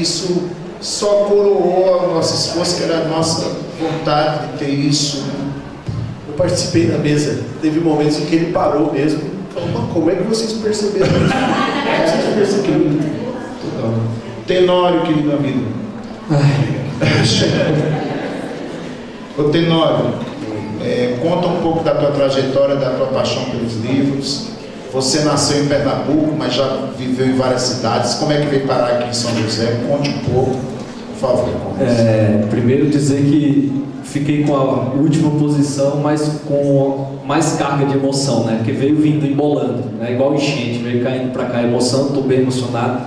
Isso só coroou a nossa esforço, que era a nossa vontade de ter isso. Eu participei da mesa, teve momentos em que ele parou mesmo. Falou, como é que vocês perceberam isso? Vocês perceberam? Tenório, querido amigo. Ô Tenório, conta um pouco da tua trajetória, da tua paixão pelos livros. Você nasceu em Pernambuco, mas já viveu em várias cidades. Como é que veio parar aqui em São José? Conte um pouco, por favor. Primeiro dizer que fiquei com a última posição, mas com mais carga de emoção, né? Porque veio vindo embolando, né? Igual enchente, veio caindo para cá a emoção, estou bem emocionado.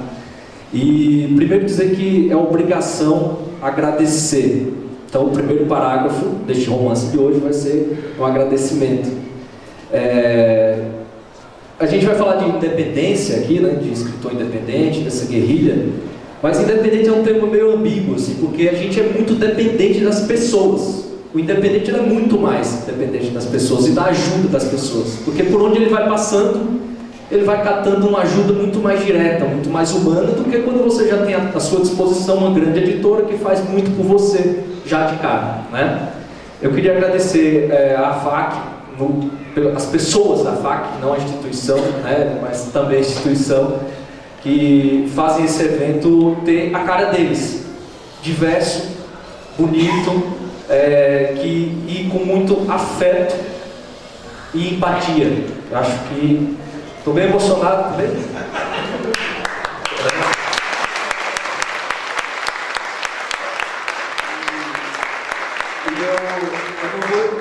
E primeiro dizer que é obrigação agradecer. Então o primeiro parágrafo deste romance de hoje vai ser um agradecimento. A gente vai falar de independência aqui, né, de escritor independente, dessa guerrilha, mas independente é um termo meio ambíguo, assim, porque a gente é muito dependente das pessoas. O independente é muito mais dependente das pessoas e da ajuda das pessoas, porque por onde ele vai passando, ele vai catando uma ajuda muito mais direta, muito mais humana do que quando você já tem à sua disposição uma grande editora que faz muito por você já de cara, né? Eu queria agradecer à FAC, as pessoas da FAC, não a instituição, né, mas também a instituição, que fazem esse evento ter a cara deles, diverso, bonito, e com muito afeto e empatia. Eu acho que estou bem emocionado também.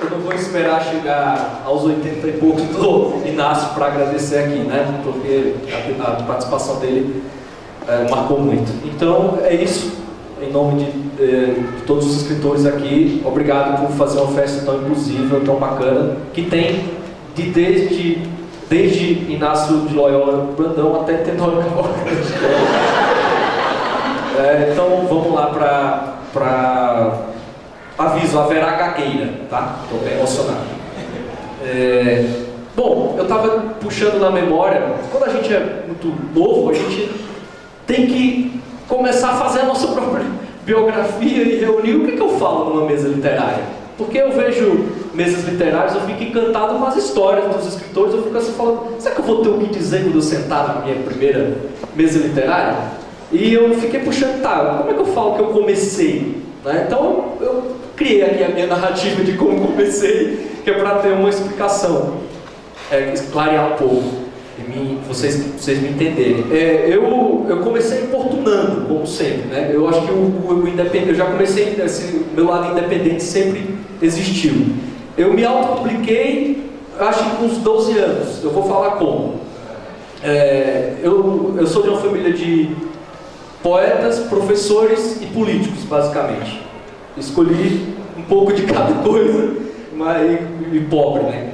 Eu não vou esperar chegar aos 80 e poucos do Inácio para agradecer aqui, né? Porque a participação dele marcou muito. Então é isso, em nome de todos os escritores aqui, obrigado por fazer uma festa tão inclusiva, tão bacana, que tem desde Inácio de Loyola Brandão até Tenório Cavalcante. Então vamos lá para aviso, haverá gagueira, tá? Estou bem emocionado. Bom, eu estava puxando na memória, quando a gente é muito novo, a gente tem que começar a fazer a nossa própria biografia e reunir o que eu falo numa mesa literária. Porque eu vejo mesas literárias, eu fico encantado com as histórias dos escritores, eu fico assim falando, será que eu vou ter o que dizer quando eu sentar na minha primeira mesa literária? E eu fiquei puxando, como é que eu falo que eu comecei? Né? Então eu criei aqui a minha narrativa de como comecei, que é para ter uma explicação, clarear um pouco, e vocês me entenderem. Eu comecei importunando, como sempre, né? Eu acho que o independente, eu já comecei, esse meu lado independente sempre existiu. Eu me autopubliquei, acho que com uns 12 anos, eu vou falar como. Eu sou de uma família de poetas, professores e políticos, basicamente. Escolhi um pouco de cada coisa, mas e pobre, né?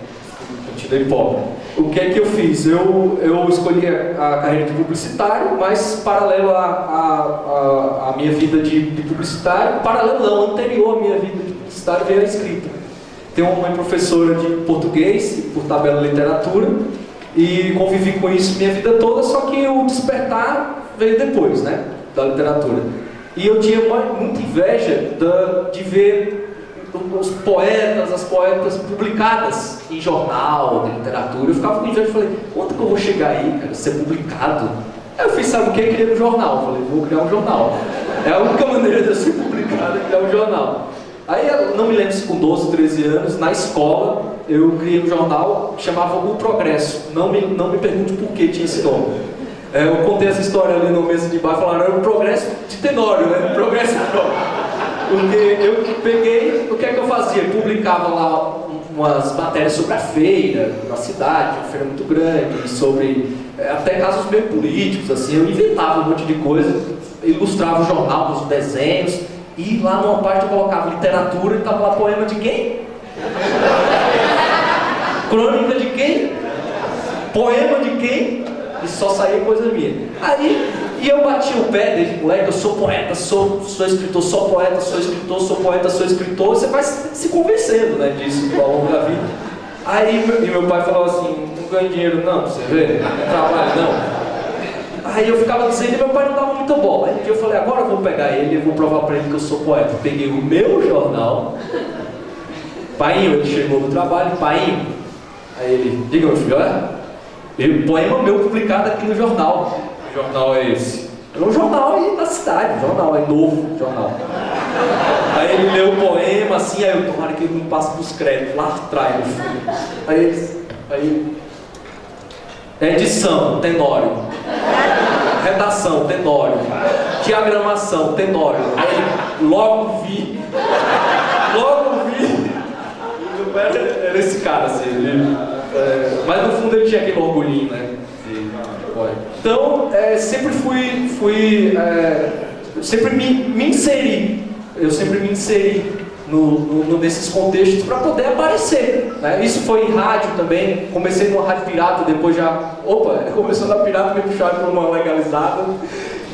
Continuei pobre. O que é que eu fiz? Eu escolhi a carreira de publicitário, mas paralelo à minha vida de publicitário, paralelo não, anterior à minha vida de publicitário veio a escrita. Tenho uma professora de português, por tabela literatura, e convivi com isso minha vida toda, só que o despertar veio depois, né? Da literatura. E eu tinha muita inveja de ver os poetas, as poetas publicadas em jornal, de literatura. Eu ficava com inveja e falei, quanto que eu vou chegar aí, cara, ser publicado? Aí eu fiz, sabe o que? Eu queria um jornal. Eu falei, vou criar um jornal. É a única maneira de eu ser publicado, é criar um jornal. Aí eu não me lembro se com 12, 13 anos, na escola, eu criei um jornal que chamava O Progresso. Não me pergunte por que tinha esse nome. Eu contei essa história ali no mesa de bar, falaram, era o Progresso de Tenório, né? O Progresso próprio. Porque eu peguei, o que é que eu fazia? Eu publicava lá umas matérias sobre a feira na cidade, uma feira muito grande, sobre até casos meio políticos, assim. Eu inventava um monte de coisa, ilustrava o jornal com os desenhos, e lá numa parte eu colocava literatura e estava lá poema de quem? Crônica de quem? Poema de quem? E só saía coisa minha. Aí, e eu bati o pé desde moleque, eu sou poeta, sou escritor, sou poeta, sou escritor, sou poeta, sou escritor. Você vai se convencendo, né, disso ao longo da vida. Aí meu pai falou assim, não ganha dinheiro não, você vê, não trabalha não. Aí eu ficava dizendo e meu pai não dava muita bola. Aí um dia eu falei, agora eu vou pegar ele e vou provar pra ele que eu sou poeta. Peguei o meu jornal. Painho, ele chegou no trabalho, Painho. Aí ele, diga meu filho, olha, o poema meu publicado aqui no jornal. Que jornal é esse? É um jornal aí da cidade, jornal, é novo jornal. Aí ele leu o poema assim, aí eu, tomara que ele não passe dos créditos, lá atrás no fundo. Aí, edição, Tenório. Redação, Tenório. Diagramação, Tenório. Aí logo vi. Era esse cara, assim, mas no fundo ele tinha aquele orgulhinho, né? Então, sempre sempre me inseri. Eu sempre me inseri nesses contextos para poder aparecer, né? Isso foi em rádio também. Comecei numa rádio pirata, depois já... começou na pirata, me puxaram para uma legalizada.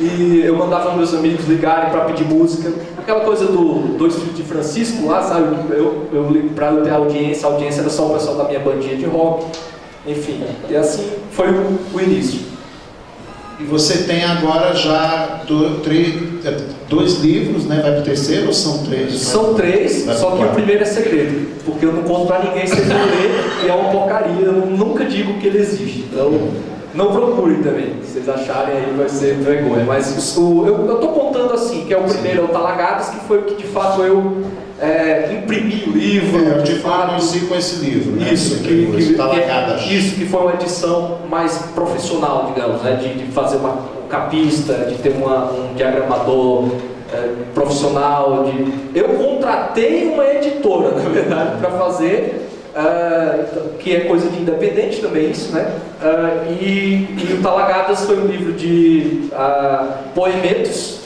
E eu mandava meus amigos ligarem para pedir música. Aquela coisa do Dois Filhos de Francisco lá, sabe? Para eu ter audiência, a audiência era só o pessoal da minha bandinha de rock. Enfim, e assim foi o início. E você tem agora já dois livros, né? Vai para o terceiro ou são três? São três, só que o primeiro é segredo. Porque eu não conto para ninguém, vocês vão ler, e é uma porcaria. Eu nunca digo que ele existe. Então, não procurem também. Se vocês acharem aí, vai ser vergonha. Mas eu estou contando assim, que é o primeiro, é o Talagadas, que foi o que de fato eu imprimi o livro. Eu de fato conheci com esse livro, né? Isso, que foi uma edição mais profissional, digamos, né? De fazer um capista, de ter um diagramador profissional. Eu contratei uma editora, na verdade, para fazer, que é coisa de independente também isso, né? E o Talagadas foi um livro de poemetos.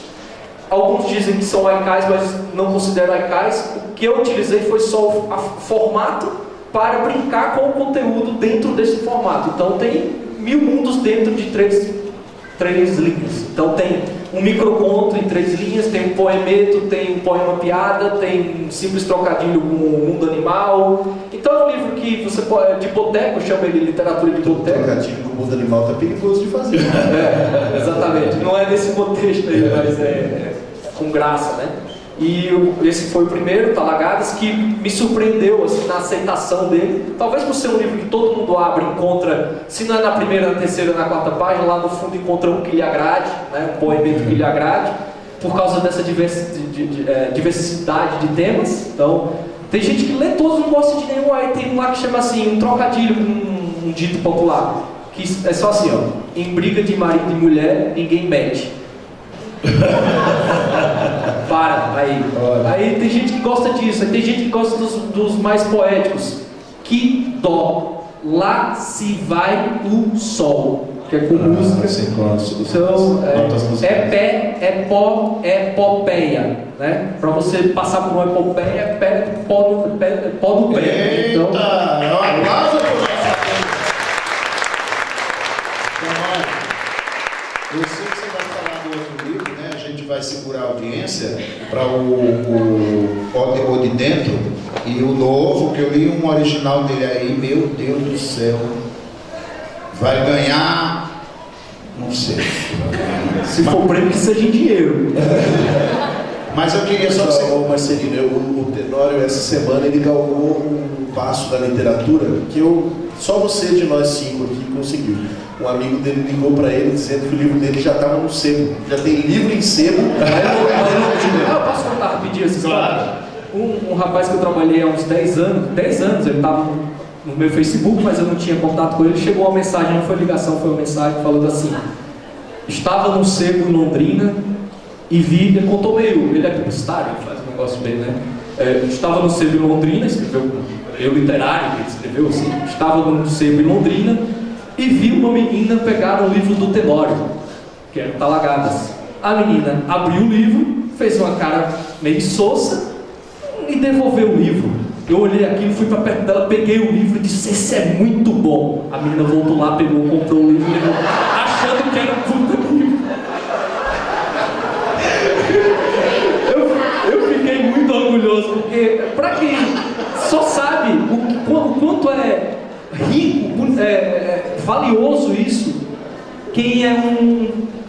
Alguns dizem que são haikais, mas não considero haikais. O que eu utilizei foi só o formato para brincar com o conteúdo dentro desse formato. Então tem 1000 mundos dentro de três linhas. Então tem um microconto em 3 linhas, tem um poemeto, tem um poema piada, tem um simples trocadilho com o mundo animal. Então é um livro que você pode, de boteco, chama ele literatura de boteco. Trocadilho com o mundo animal tá perigoso de fazer. Exatamente. Não é nesse contexto aí, mas é com graça, né? E esse foi o primeiro, Talagadas, que me surpreendeu assim, na aceitação dele. Talvez por ser um livro que todo mundo abre e encontra, se não é na primeira, na terceira, na quarta página, lá no fundo encontra um que lhe agrade, né? Um poemeto que lhe agrade, por causa dessa diversidade de temas. Então, tem gente que lê todos e não gosta de nenhum. Aí tem um lá que chama assim, um trocadilho com um dito popular, que é só assim, ó: em briga de marido e mulher, ninguém mete. Aí tem gente que gosta disso, aí tem gente que gosta dos mais poéticos. Que dó, lá se vai o sol, que é com música. Então, é pó, é epopeia, né? Para você passar por uma epopeia, pó no pé. Eita, Então, aplauso por essa. Eu sei que você vai falar do outro livro, né? A gente vai segurar a audiência para o de dentro e o novo, que eu li um original dele aí, meu Deus do céu, vai ganhar, não sei. se for prêmio, que seja em dinheiro. Mas eu queria só dizer, Marcelino, o Tenório essa semana ele galgou um passo da literatura que só você de nós 5 aqui conseguiu. Um amigo dele ligou para ele dizendo que o livro dele já estava no sebo. Já tem livro em sebo. Eu posso contar rapidinho essa história? Um rapaz que eu trabalhei há uns 10 anos, ele estava no meu Facebook, mas eu não tinha contato com ele. Chegou uma mensagem, não foi ligação, foi uma mensagem falando assim: estava no sebo em Londrina e vi, ele contou meio, ele é publicitário, ele faz um negócio bem, né? Estava no sebo em Londrina, escreveu, eu literário, ele escreveu assim: estava no sebo em Londrina e vi uma menina pegar o livro do Tenório, que era Talagadas. A menina abriu o livro, fez uma cara meio sossa e devolveu o livro. Eu olhei aquilo, fui para perto dela, peguei o livro e disse: esse é muito bom. A menina voltou lá, pegou, comprou o livro, achando que era um puta livro. Eu fiquei muito orgulhoso, porque para quem só sabe o quanto é rico, valioso isso, quem é um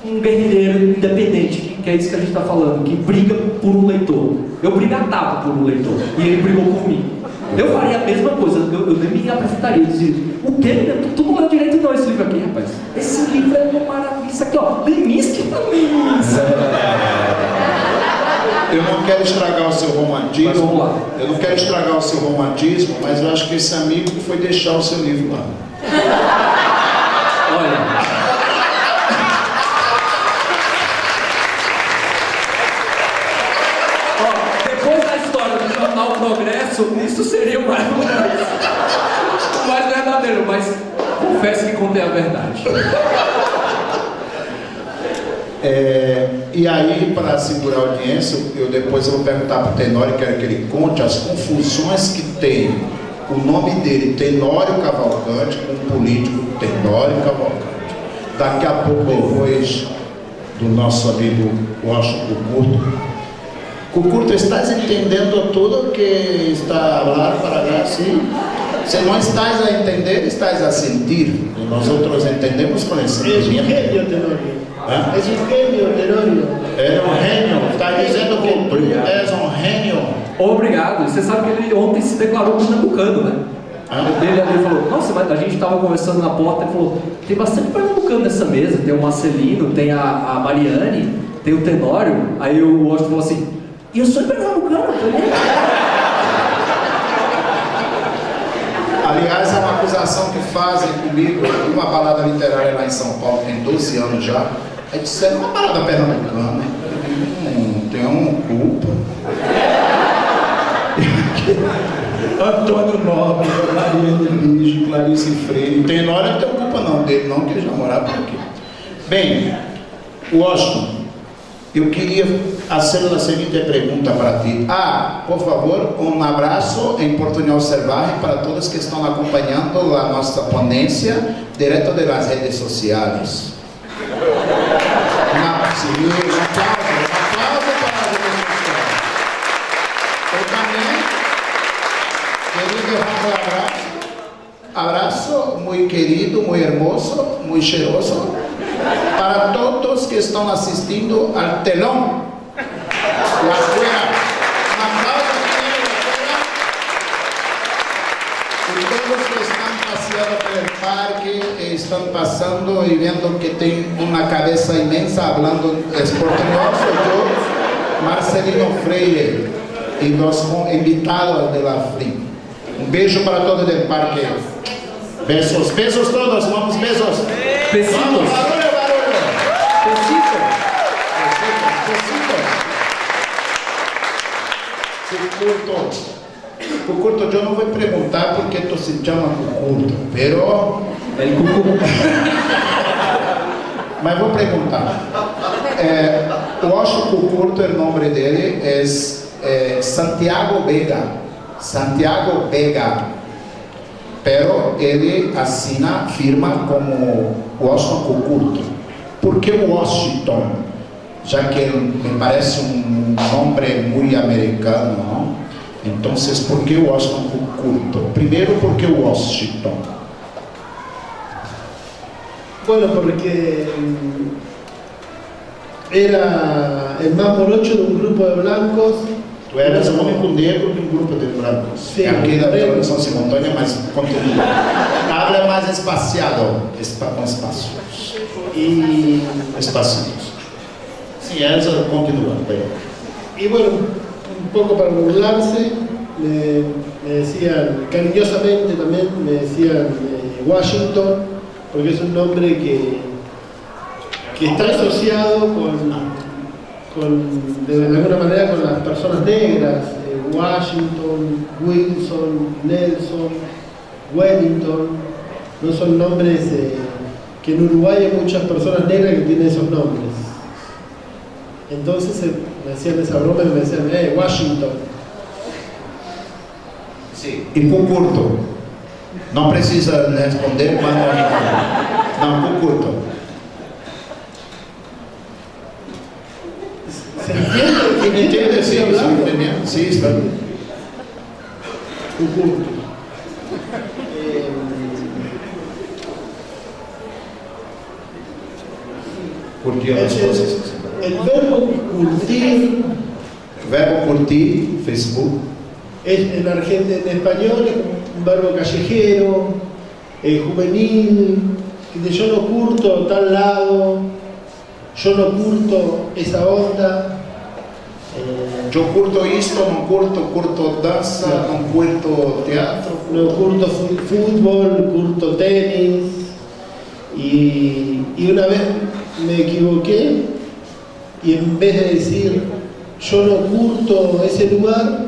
um guerrilheiro independente, que é isso que a gente está falando, que briga por um leitor. Eu brigatava por um leitor e ele brigou por mim. Eu faria a mesma coisa, eu nem me apresentaria, eu dizia, o quê? Tu não leu direito não esse livro aqui, rapaz? Esse livro é uma maravilha, isso aqui ó, Leminski também. Eu não quero estragar o seu romantismo. Mas vamos lá. Eu não quero estragar o seu romantismo, mas eu acho que esse amigo foi deixar o seu livro lá. Olha. Ó, depois da história do jornal Progresso, isso seria o mais verdadeiro, mas confesso que contei a verdade. E aí, para segurar a audiência, depois eu vou perguntar para o Tenório, quero que ele conte as confusões que tem o nome dele, Tenório Cavalcante, com o político Tenório Cavalcante. Daqui a pouco, depois do nosso amigo Washington Cucurto. Cucurto, estás entendendo tudo que está a falar para lá? Sim. Se não estás a entender, estás a sentir. E nós outros entendemos com esse sentimento. Es un genio, Tenorio. ¿Ah? Es un genio, Tenorio. É um gênio. Está dizendo que tu és um gênio. Obrigado. E você sabe que ele ontem se declarou pernambucano, né? Ele falou, nossa, mas a gente estava conversando na porta, ele falou, tem bastante pernambucano nessa mesa, tem o Marcelino, tem a Mariane, tem o Tenório. Aí o Washington falou assim, e eu sou pernambucano também. Aliás, é uma acusação que fazem comigo numa balada literária lá em São Paulo, tem 12 anos já. Aí disseram, uma balada pernambucana. Tem uma culpa. Antônio Nobre, Mariana Lige, Clarice Freire. Tenório não tem culpa não dele, não, que ele já morava por aqui. Bem, Washington, eu queria fazer a seguinte pergunta para ti. Por favor, um abraço em portunhol selvagem para todos que estão acompanhando a nossa ponência direto das redes sociais. Um aplauso para as redes sociais. Eu também queria dar um abraço muito querido, muito hermoso, muito cheiroso para todos que estão assistindo ao telão lá afuera. Um aplauso aqui lá todos que estão passeando pelo parque, estão passando e vendo que tem uma cabeça imensa falando espanhol, sou eu, Marcelino Freire, e los invitados de la FRI. Um beijo para todos do parque. Besos, besos todos, vamos, besos. Besitos. Vamos, barulho, barulho. Besito. Cucurto, eu não vou perguntar porque tu se chama Cucurto, pero... El Cucu. Mas vou perguntar. Eu acho que o Cucurto, o nome dele é Santiago Vega. Santiago Vega. Pero ele assina, firma como Washington Cucurto. Por que Washington? Já que me parece um nome muito americano, não? Então, por que Washington Cucurto? Primeiro, por que Washington? Bueno, porque era el más morocho de un grupo de blancos. Tu eras o único negro de um grupo de brancos. Sim, Aqui da televisão simultânea, mas continua. Habla mais espaciado, com espaços. Y Espacinhos. Sim, essa continua. Bem. Y bueno, un poco para burlarse, me decían, cariñosamente también, me decían Washington, porque es un nombre que está asociado de alguna manera con las personas negras, Washington, Wilson, Nelson, Wellington, no son nombres que en Uruguay hay muchas personas negras que tienen esos nombres. Entonces me hacían esa broma y me decían, Washington. Sim. E Cucurto? Não precisa responder, mas não, Cucurto. ¿Se entiende? Entende? Sim, entendendo? Sim, está. Cucurto. Curtir as coisas. El verbo curtir Verbo curtir, Facebook. en Argentina, en español es un verbo callejero, juvenil, que yo no curto tal lado, yo no curto esa onda. Eu curto isto, não curto dança, não curto teatro. No curto fútbol, curto tenis. Y una vez me equivoqué y en vez de decir yo no curto ese lugar,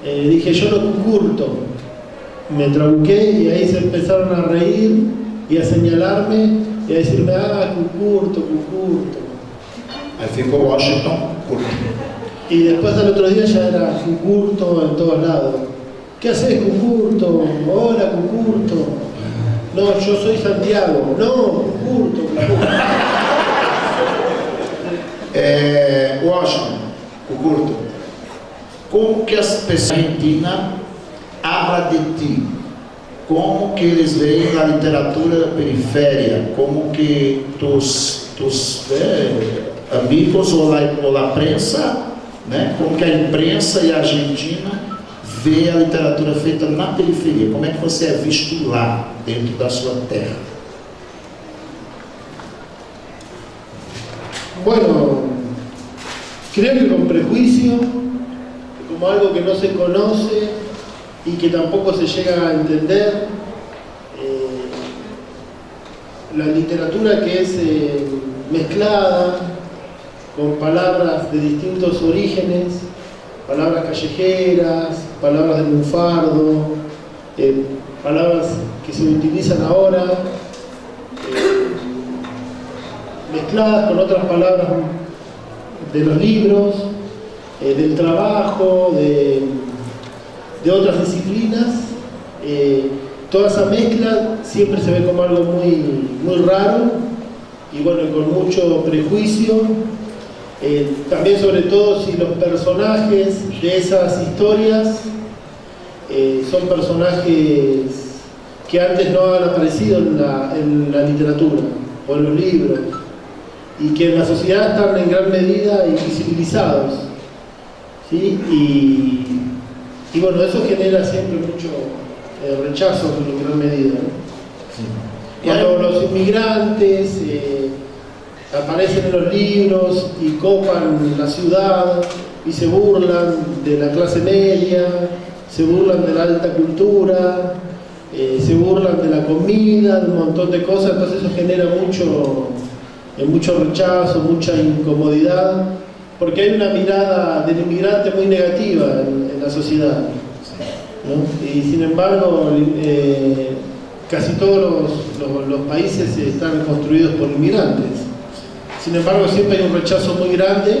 dije yo no curto. Me trabuqué y ahí se empezaron a reír y a señalarme y a decirme, curto. Aí ficou Washington, curto. Y después al otro día ya era Cucurto en todos lados. ¿Qué haces, Cucurto? Hola, Cucurto. No, yo soy Santiago. No, Cucurto. Washington, curto. Como que as pessoas argentinas hablam de ti? Como que eles veem a literatura periférica? Como que tus amigos ou a prensa, né? Como que a imprensa e a Argentina vê a literatura feita na periferia? Como é que você é visto lá, dentro da sua terra? Bueno, creo que con prejuicio, como algo que no se conoce y que tampoco se llega a entender, la literatura que es mezclada con palabras de distintos orígenes, palabras callejeras, palabras de lunfardo, palabras que se utilizan ahora, mezcladas con otras palabras de los libros, del trabajo, de otras disciplinas. Toda esa mezcla siempre se ve como algo muy raro y bueno, con mucho prejuicio. También sobre todo si los personajes de esas historias son personajes que antes no han aparecido en la literatura o en los libros y que en la sociedad están en gran medida invisibilizados, ¿sí? Y bueno, eso genera siempre mucho rechazo en gran medida, ¿no? Sí. Cuando los inmigrantes aparecen en los libros y copan la ciudad y se burlan de la clase media, se burlan de la alta cultura, se burlan de la comida, de un montón de cosas, entonces eso genera mucho rechazo, mucha incomodidad, porque hay una mirada del inmigrante muy negativa en la sociedad, ¿no? Y sin embargo, casi todos los países están construidos por inmigrantes. Sin embargo, siempre hay un rechazo muy grande.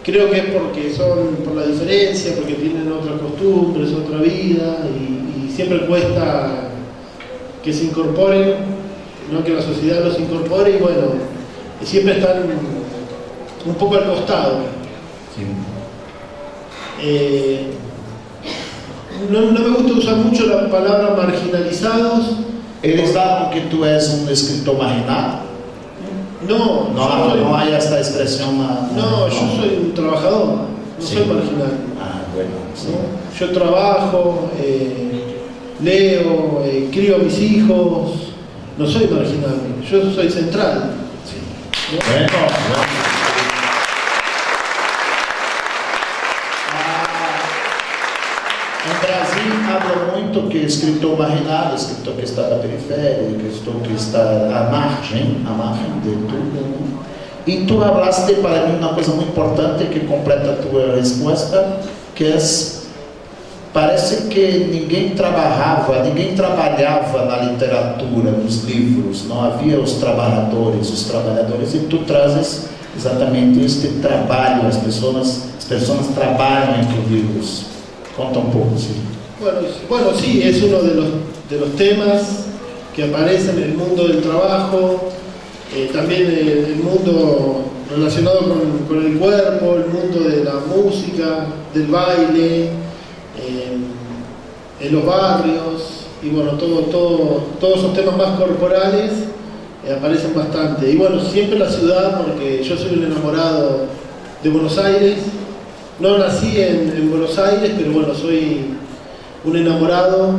Creo que es porque son por la diferencia, porque tienen otras costumbres, otra vida, y siempre cuesta que se incorporen, ¿no? Que la sociedad los incorpore, y bueno, siempre están un poco al costado. Sí. No me gusta usar mucho la palabra marginalizados. Eles davam que tu és escritor marginado? No, No hay esta expresión. No, yo soy un trabajador, no Sí. soy marginal. Bueno, sí. ¿No? Yo trabajo, leo, crío a mis hijos, no soy marginal, yo soy central. Sí. ¿No? Bueno. No Brasil habla muito que escritor marginado, escritor que está na periferia, escritor que está à margem de tudo. E tu falaste para mim uma coisa muito importante que completa a tua resposta, que é, parece que ninguém trabalhava na literatura, nos livros, não havia os trabalhadores, e tu trazes exatamente este trabalho, as pessoas trabalham entre livros. Conta un poco, sí. Bueno, sí, es uno de los temas que aparecen en el mundo del trabajo, también el mundo relacionado con el cuerpo, el mundo de la música, del baile, en los barrios, y bueno, todos esos temas más corporales aparecen bastante. Y bueno, siempre la ciudad, porque yo soy un enamorado de Buenos Aires. No nací en Buenos Aires, pero bueno, soy un enamorado.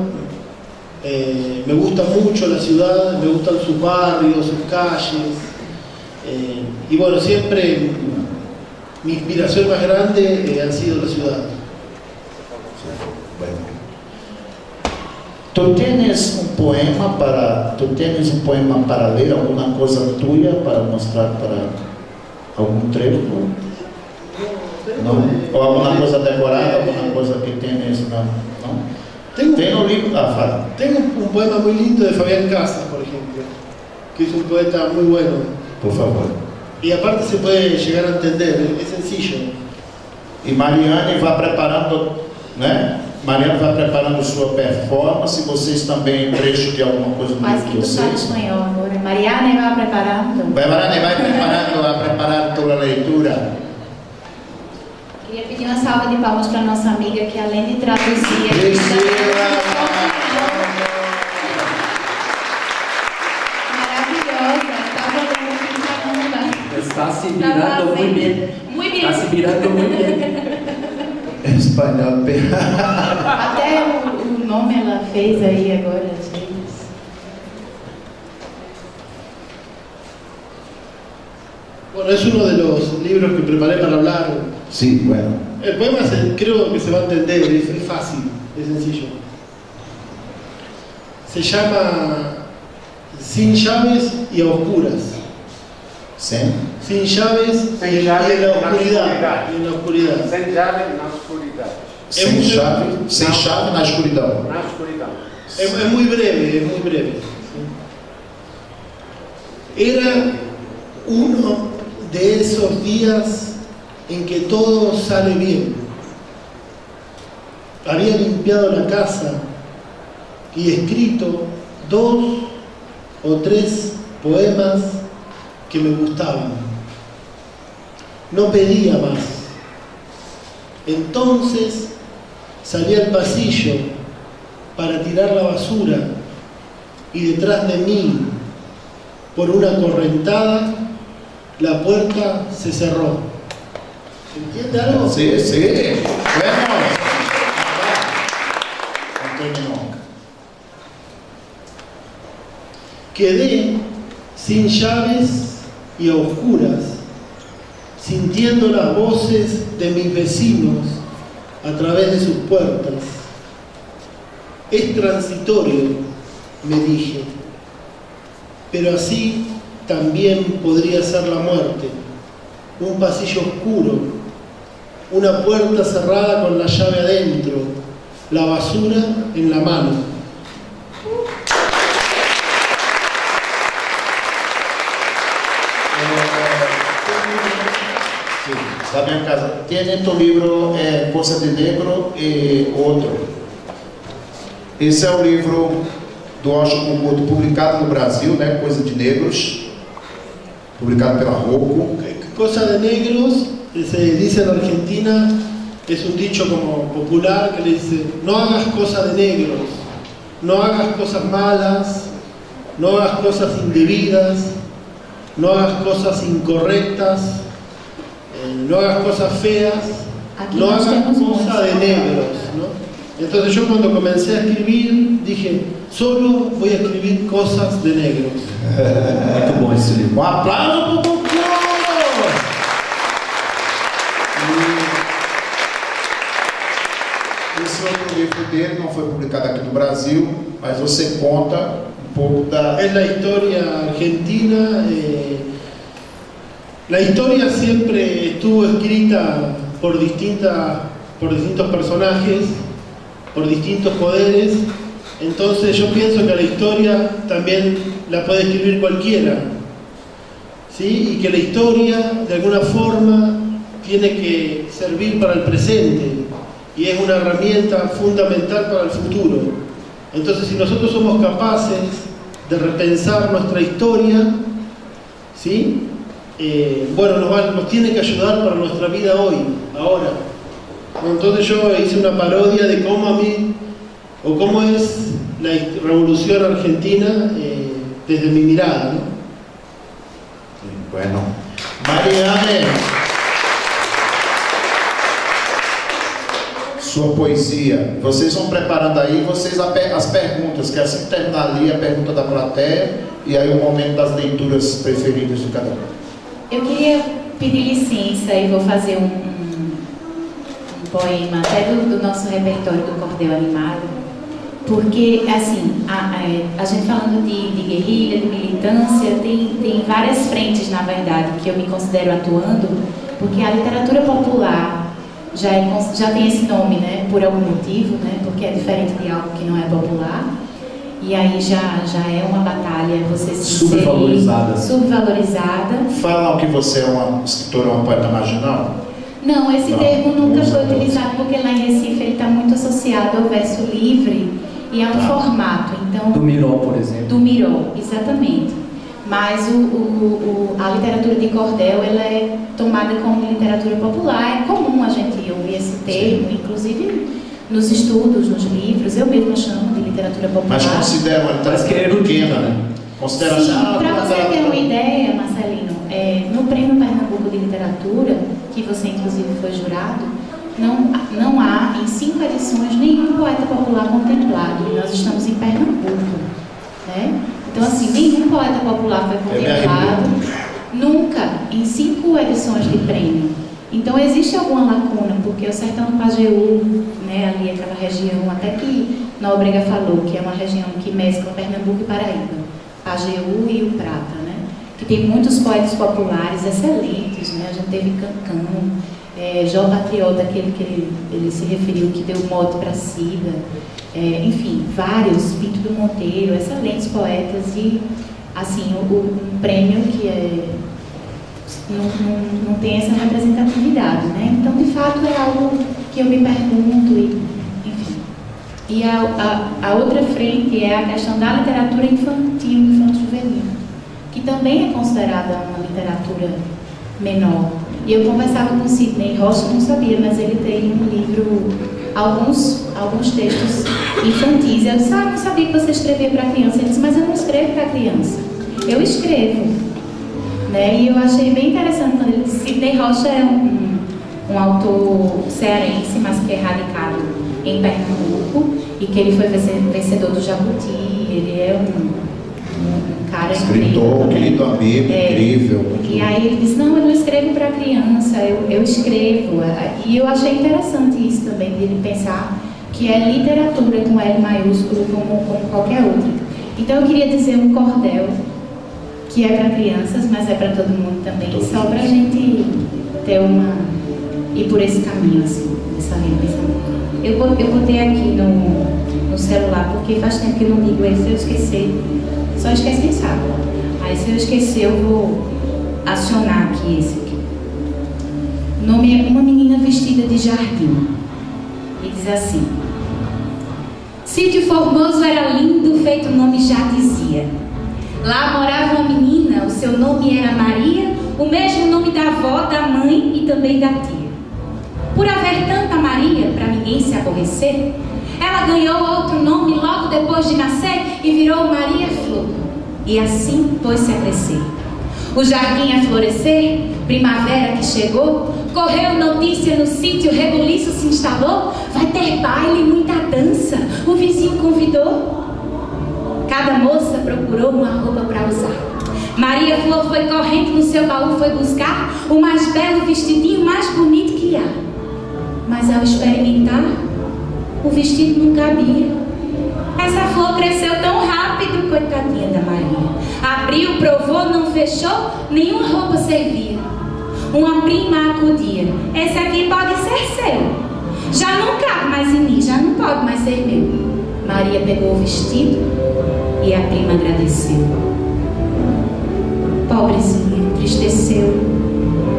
Me gusta mucho la ciudad, me gustan sus barrios, sus calles. Y bueno, siempre mi inspiración más grande ha sido la ciudad. Bueno. ¿Tú tienes un poema para leer, alguna cosa tuya para mostrar para algún trecho? ¿No? ¿O alguna cosa decorada, alguna cosa que tienes? ¿No? Tengo un libro. Tengo un poema muy lindo de Fabián Casas, por ejemplo, que es un poeta muy bueno. Por favor. Y aparte se puede llegar a entender, es sencillo. E Mariane vai preparando, né? Mariane vai preparando sua performance. Vocês também, trecho de alguma coisa do Mas livro que de tu fala vocês. espanhol agora. Mariane vai preparando. Mariane vai preparando a preparar toda a leitura. Queria pedir uma salva de palmas para nossa amiga que além de traduzir, maravilhosa, está falando aqui caramba. Está se virando muy bien. Muy bien. Está se virando muy bien. Espanhol. Até o nome ela fez aí agora, gente. Bueno, es uno de los libros que preparé para hablar. Sí, bueno. El poema creo que se va a entender, es fácil, es sencillo. Se llama Sin llaves y a oscuras. Sim. Sin llaves y en la oscuridad. Y en la oscuridad. Sem chave na escuridão. Sem chave na escuridão. Na escuridão. Es muy breve, es muy breve. Era uno de esos días en que todo sale bien. Había limpiado la casa y escrito 2 o 3 poemas que me gustaban. No pedía más. Entonces salí al pasillo para tirar la basura y detrás de mí, por una correntada, la puerta se cerró. ¿Entiende algo? Sí, sí. Bueno. Não terminou. Quedé sin llaves y a oscuras, sintiendo las voces de mis vecinos a través de sus puertas. Es transitorio, me dije, pero así también podría ser la muerte. Un pasillo oscuro, una puerta cerrada con la llave adentro, la basura en la mano. Sí, está minha casa. Tem tu livro Coisa de Negro e outro. Esse é o livro do Washington Couto, publicado no Brasil, né? Coisa de Negros, publicado pela Rocco. Cosa de negros, se dice en Argentina, es un dicho como popular que le dice: no hagas cosas de negros, no hagas cosas malas, no hagas cosas indebidas, no hagas cosas incorrectas, no hagas cosas feas, Aquí no nós hagas temos cosas de negros, ¿no? Entonces yo cuando comencé a escribir dije: solo voy a escribir cosas de negros. Muito bom esse livro. Aplauso pro Couto! Esse outro livro dele não foi publicado aqui no Brasil, mas você conta um pouco da... Es la historia argentina. La historia siempre estuvo escrita por distintos personajes, por distintos poderes. Entonces yo pienso que la historia también la puede escribir cualquiera, ¿sí? Y que la historia de alguna forma tiene que servir para el presente y es una herramienta fundamental para el futuro. Entonces si nosotros somos capaces de repensar nuestra historia, ¿sí? Bueno, nos tiene que ayudar para nuestra vida hoy, ahora. Entonces yo hice una parodia de cómo es la revolución argentina desde mi mirada, ¿no? Bueno. Mariane, sua poesia. Vocês vão preparando aí, as perguntas, que assim terminar ali a pergunta da plateia e aí o momento das leituras preferidas de cada um. Eu queria pedir licença e vou fazer um poema até do nosso repertório do Cordel Animado, porque, assim, a gente falando de guerrilha, de militância, tem várias frentes, na verdade, que eu me considero atuando, porque a literatura popular já tem esse nome, né, por algum motivo, né, porque é diferente de algo que não é popular, e aí já é uma batalha, você se subvalorizada. Falam que você é uma escritora, uma poeta marginal? Não, esse termo nunca foi utilizado, porque lá em Recife ele está muito associado ao verso livre e a um formato. Então, do Miró, por exemplo. Do Miró, exatamente. Mas a literatura de cordel, ela é tomada como literatura popular. É comum a gente ouvir esse termo, inclusive nos estudos, nos livros. Eu mesma chamo de literatura popular. Mas considera uma literatura pequena, né? Considera Sim, para você ter uma ideia, Marcelino, no Prêmio Pernambuco de Literatura, que você inclusive foi jurado, não há em 5 edições nenhum poeta popular contemplado. E nós estamos em Pernambuco, né? Então, assim, nenhum poeta popular foi contemplado, nunca, em 5 edições de prêmio. Então, existe alguma lacuna, porque o sertão do Pajeú, né, ali aquela região, até que Nóbrega falou, que é uma região que mescla Pernambuco e Paraíba, Pajeú e o Prata, né, que tem muitos poetas populares excelentes, né, a gente teve Cancão, Jó Patriota, aquele que ele se referiu, que deu mote para Cida, enfim, vários, Pinto do Monteiro, excelentes poetas, e assim, um prêmio que não tem essa representatividade, né? Então, de fato, é algo que eu me pergunto, enfim. E a outra frente é a questão da literatura infantil, infanto-juvenil, que também é considerada uma literatura menor. E eu conversava com o Sidney Rocha, não sabia, mas ele tem um livro, alguns textos infantis. Eu disse, não sabia que você escrevia para criança. Ele disse, mas eu não escrevo para criança, eu escrevo. Né? E eu achei bem interessante quando ele disse, Sidney Rocha é um autor cearense, mas que é radicado em Pernambuco, e que ele foi vencedor do Jabuti. Ele é um cara escritor, querido amigo, incrível. E aí ele disse, não, eu não escrevo para criança, eu escrevo. E eu achei interessante isso também, de ele pensar que é literatura com L maiúsculo como qualquer outra. Então eu queria dizer um cordel que é para crianças, mas é para todo mundo também, só para a gente ter ir por esse caminho, assim, dessa linha de pensamento. Eu botei aqui no celular, porque faz tempo que eu não digo ele, se eu esquecer, só esquece quem sabe. Aí se eu esquecer, eu vou acionar aqui esse aqui. O nome é Uma Menina Vestida de Jardim. E diz assim: Sítio Formoso era lindo, feito o nome já dizia. Lá morava uma menina, o seu nome era Maria, o mesmo nome da avó, da mãe e também da tia. Por haver tanta Maria, para ninguém se aborrecer, ela ganhou outro nome logo depois de nascer e virou Maria Flor. E assim pôs-se a crescer. O jardim a florescer, primavera que chegou, correu notícia no sítio, rebuliço se instalou, vai ter baile e muita dança, o vizinho convidou. Cada moça procurou uma roupa para usar. Maria Flor foi correndo no seu baú, foi buscar o mais belo vestidinho, mais bonito que há. Mas ao experimentar, o vestido não cabia. Essa flor cresceu tão rápido, coitadinha da Maria. Abriu, provou, não fechou, nenhuma roupa servia. Uma prima acudia: esse aqui pode ser seu. Já não cabe mais em mim, já não pode mais ser meu. Maria pegou o vestido e a prima agradeceu. Pobrezinha, entristeceu.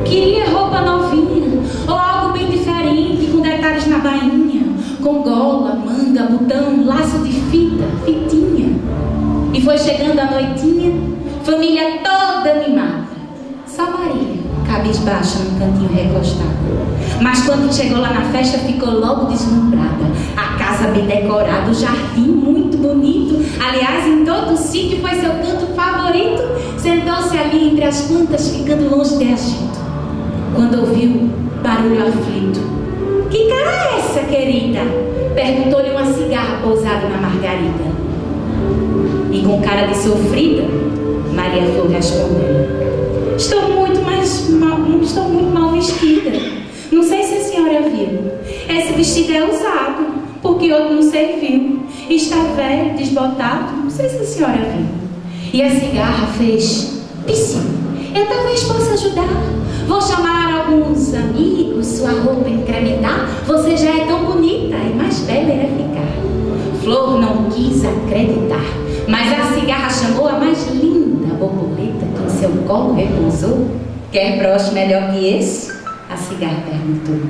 Queria roupa novinha, ou algo bem diferente, com detalhes na bainha, com gola, manga, botão, laço de fita, fitinha. E foi chegando a noitinha, família toda animada. Só Maria, cabisbaixa num cantinho recostado. Mas quando chegou lá na festa, ficou logo deslumbrada. A casa bem decorada, o jardim muito bonito. Aliás, em todo o sítio foi seu canto favorito. sentou-se ali entre as plantas, ficando longe de agito, quando ouviu barulho aflito. Que cara é essa, querida? Perguntou-lhe uma cigarra pousada na margarida. E com cara de sofrida, Maria Flor respondeu: estou muito mal vestida. Não sei se a senhora viu. Esse vestido é usado, porque outro não serviu. Está velho, desbotado. Não sei se a senhora viu. E a cigarra fez: Pissi, eu talvez possa ajudar. Vou chamar alguns amigos, sua roupa incrementar. Você já é tão bonita e mais bela irá ficar. Flor não quis acreditar, mas a cigarra chamou a mais linda borboleta que em seu colo repousou. Quer broche melhor que esse? A cigarra perguntou.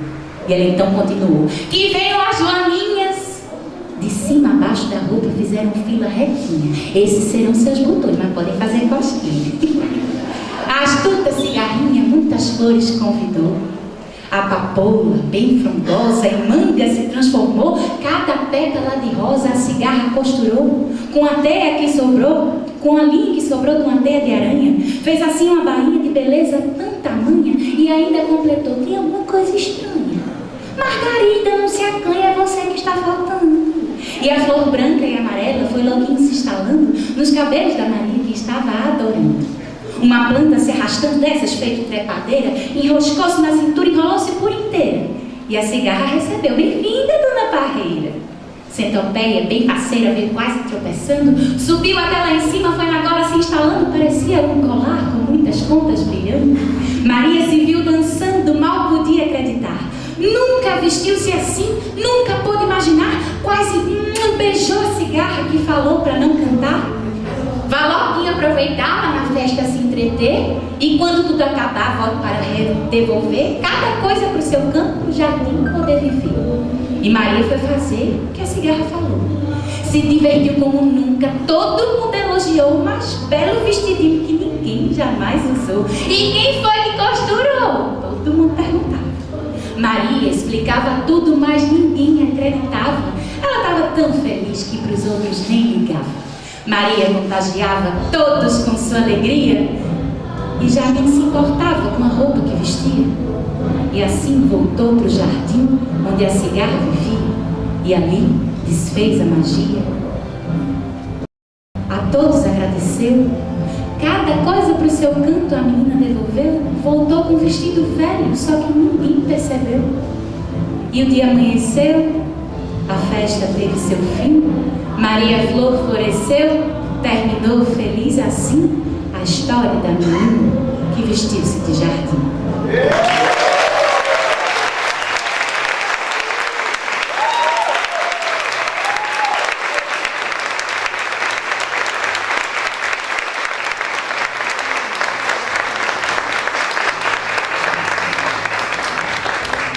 E ela então continuou: que venham as joaninhas. De cima a baixo da roupa fizeram fila retinha. Esses serão seus botões, mas podem fazer cosquinha. A astuta cigarrinha muitas flores convidou. A papoula, bem frondosa, em manga se transformou. Cada pétala de rosa a cigarra costurou. Com a teia que sobrou, com a linha que sobrou de uma teia de aranha, fez assim uma bainha de beleza tão tamanha. E ainda completou: tem alguma coisa estranha. Margarida, não se acanha, é você que está faltando. E a flor branca e amarela foi loguinho se instalando nos cabelos da Maria, que estava adorando. Uma planta se arrastando dessas, feito trepadeira, enroscou-se na cintura, enrolou-se por inteira. E a cigarra recebeu: bem-vinda, dona Parreira. Centopeia, bem parceira, veio quase tropeçando, subiu até lá em cima, foi na gola se instalando, parecia um colar com muitas pontas brilhando. Maria se viu dançando, mal podia acreditar. Nunca vestiu-se assim, nunca pôde imaginar. Quase beijou a cigarra que falou para não cantar. Vá logo aproveitar na festa se entreter, e quando tudo acabar, volte para devolver cada coisa para o seu campo, no jardim poder viver. E Maria foi fazer o que a cigarra falou. Se divertiu como nunca, todo mundo elogiou o mais belo vestidinho que ninguém jamais usou. E quem foi que costurou? Todo mundo perguntava. Maria explicava tudo, mas ninguém acreditava. Ela estava tão feliz que para os outros nem ligava. Maria contagiava todos com sua alegria e já nem se importava com a roupa que vestia. E assim voltou para o jardim onde a cigarra vivia, e ali desfez a magia. A todos agradeceu, cada coisa para o seu canto a menina devolveu. Voltou com um vestido velho, só que ninguém percebeu. E o dia amanheceu, a festa teve seu fim, Maria Flor floresceu, terminou feliz assim a história da menina que vestiu-se de jardim.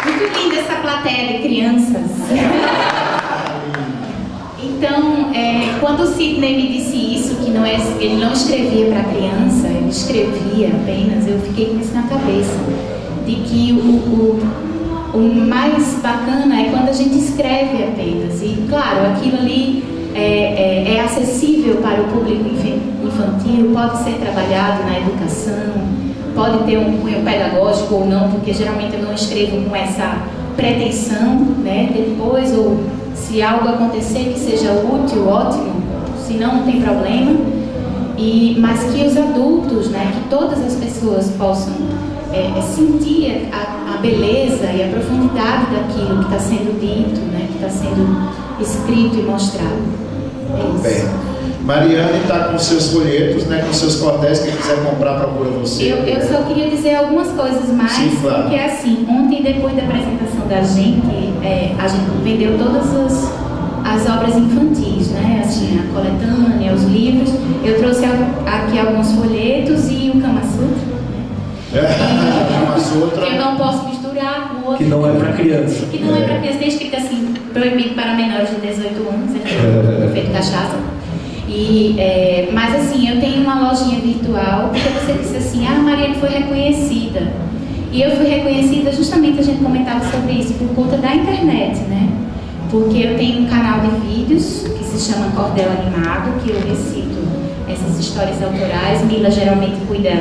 Muito linda essa plateia de crianças. Então, quando o Sidney me disse isso, que ele não escrevia para criança, ele escrevia apenas, eu fiquei com isso na cabeça, de que o mais bacana é quando a gente escreve apenas. E, claro, aquilo ali é acessível para o público infantil, pode ser trabalhado na educação, pode ter um cunho pedagógico ou não, porque geralmente eu não escrevo com essa pretensão, né, depois, ou se algo acontecer que seja útil, ótimo, se não tem problema, mas que os adultos, né, que todas as pessoas possam sentir a beleza e a profundidade daquilo que está sendo dito, né, que está sendo escrito e mostrado. É isso. Bem, Mariane está com seus folhetos, né, com seus cordéis, quem quiser comprar, procura você. Eu só queria dizer algumas coisas mais. Sim, claro. Porque assim, ontem, depois da apresentação da gente, a gente vendeu todas as obras infantis, né, assim, a coletânea, os livros. Eu trouxe aqui alguns folhetos e o Kama Sutra. Kama Sutra. Que eu não posso misturar com outro. Que não é para criança. Que não é para criança, tem escrito assim, proibido para menores de 18 anos, feito cachaça. Mas assim, eu tenho uma lojinha virtual, porque você disse assim, a Mariane foi reconhecida. E eu fui reconhecida, justamente a gente comentava sobre isso, por conta da internet, né? Porque eu tenho um canal de vídeos que se chama Cordel Animado, que eu recito essas histórias autorais. Mila geralmente cuida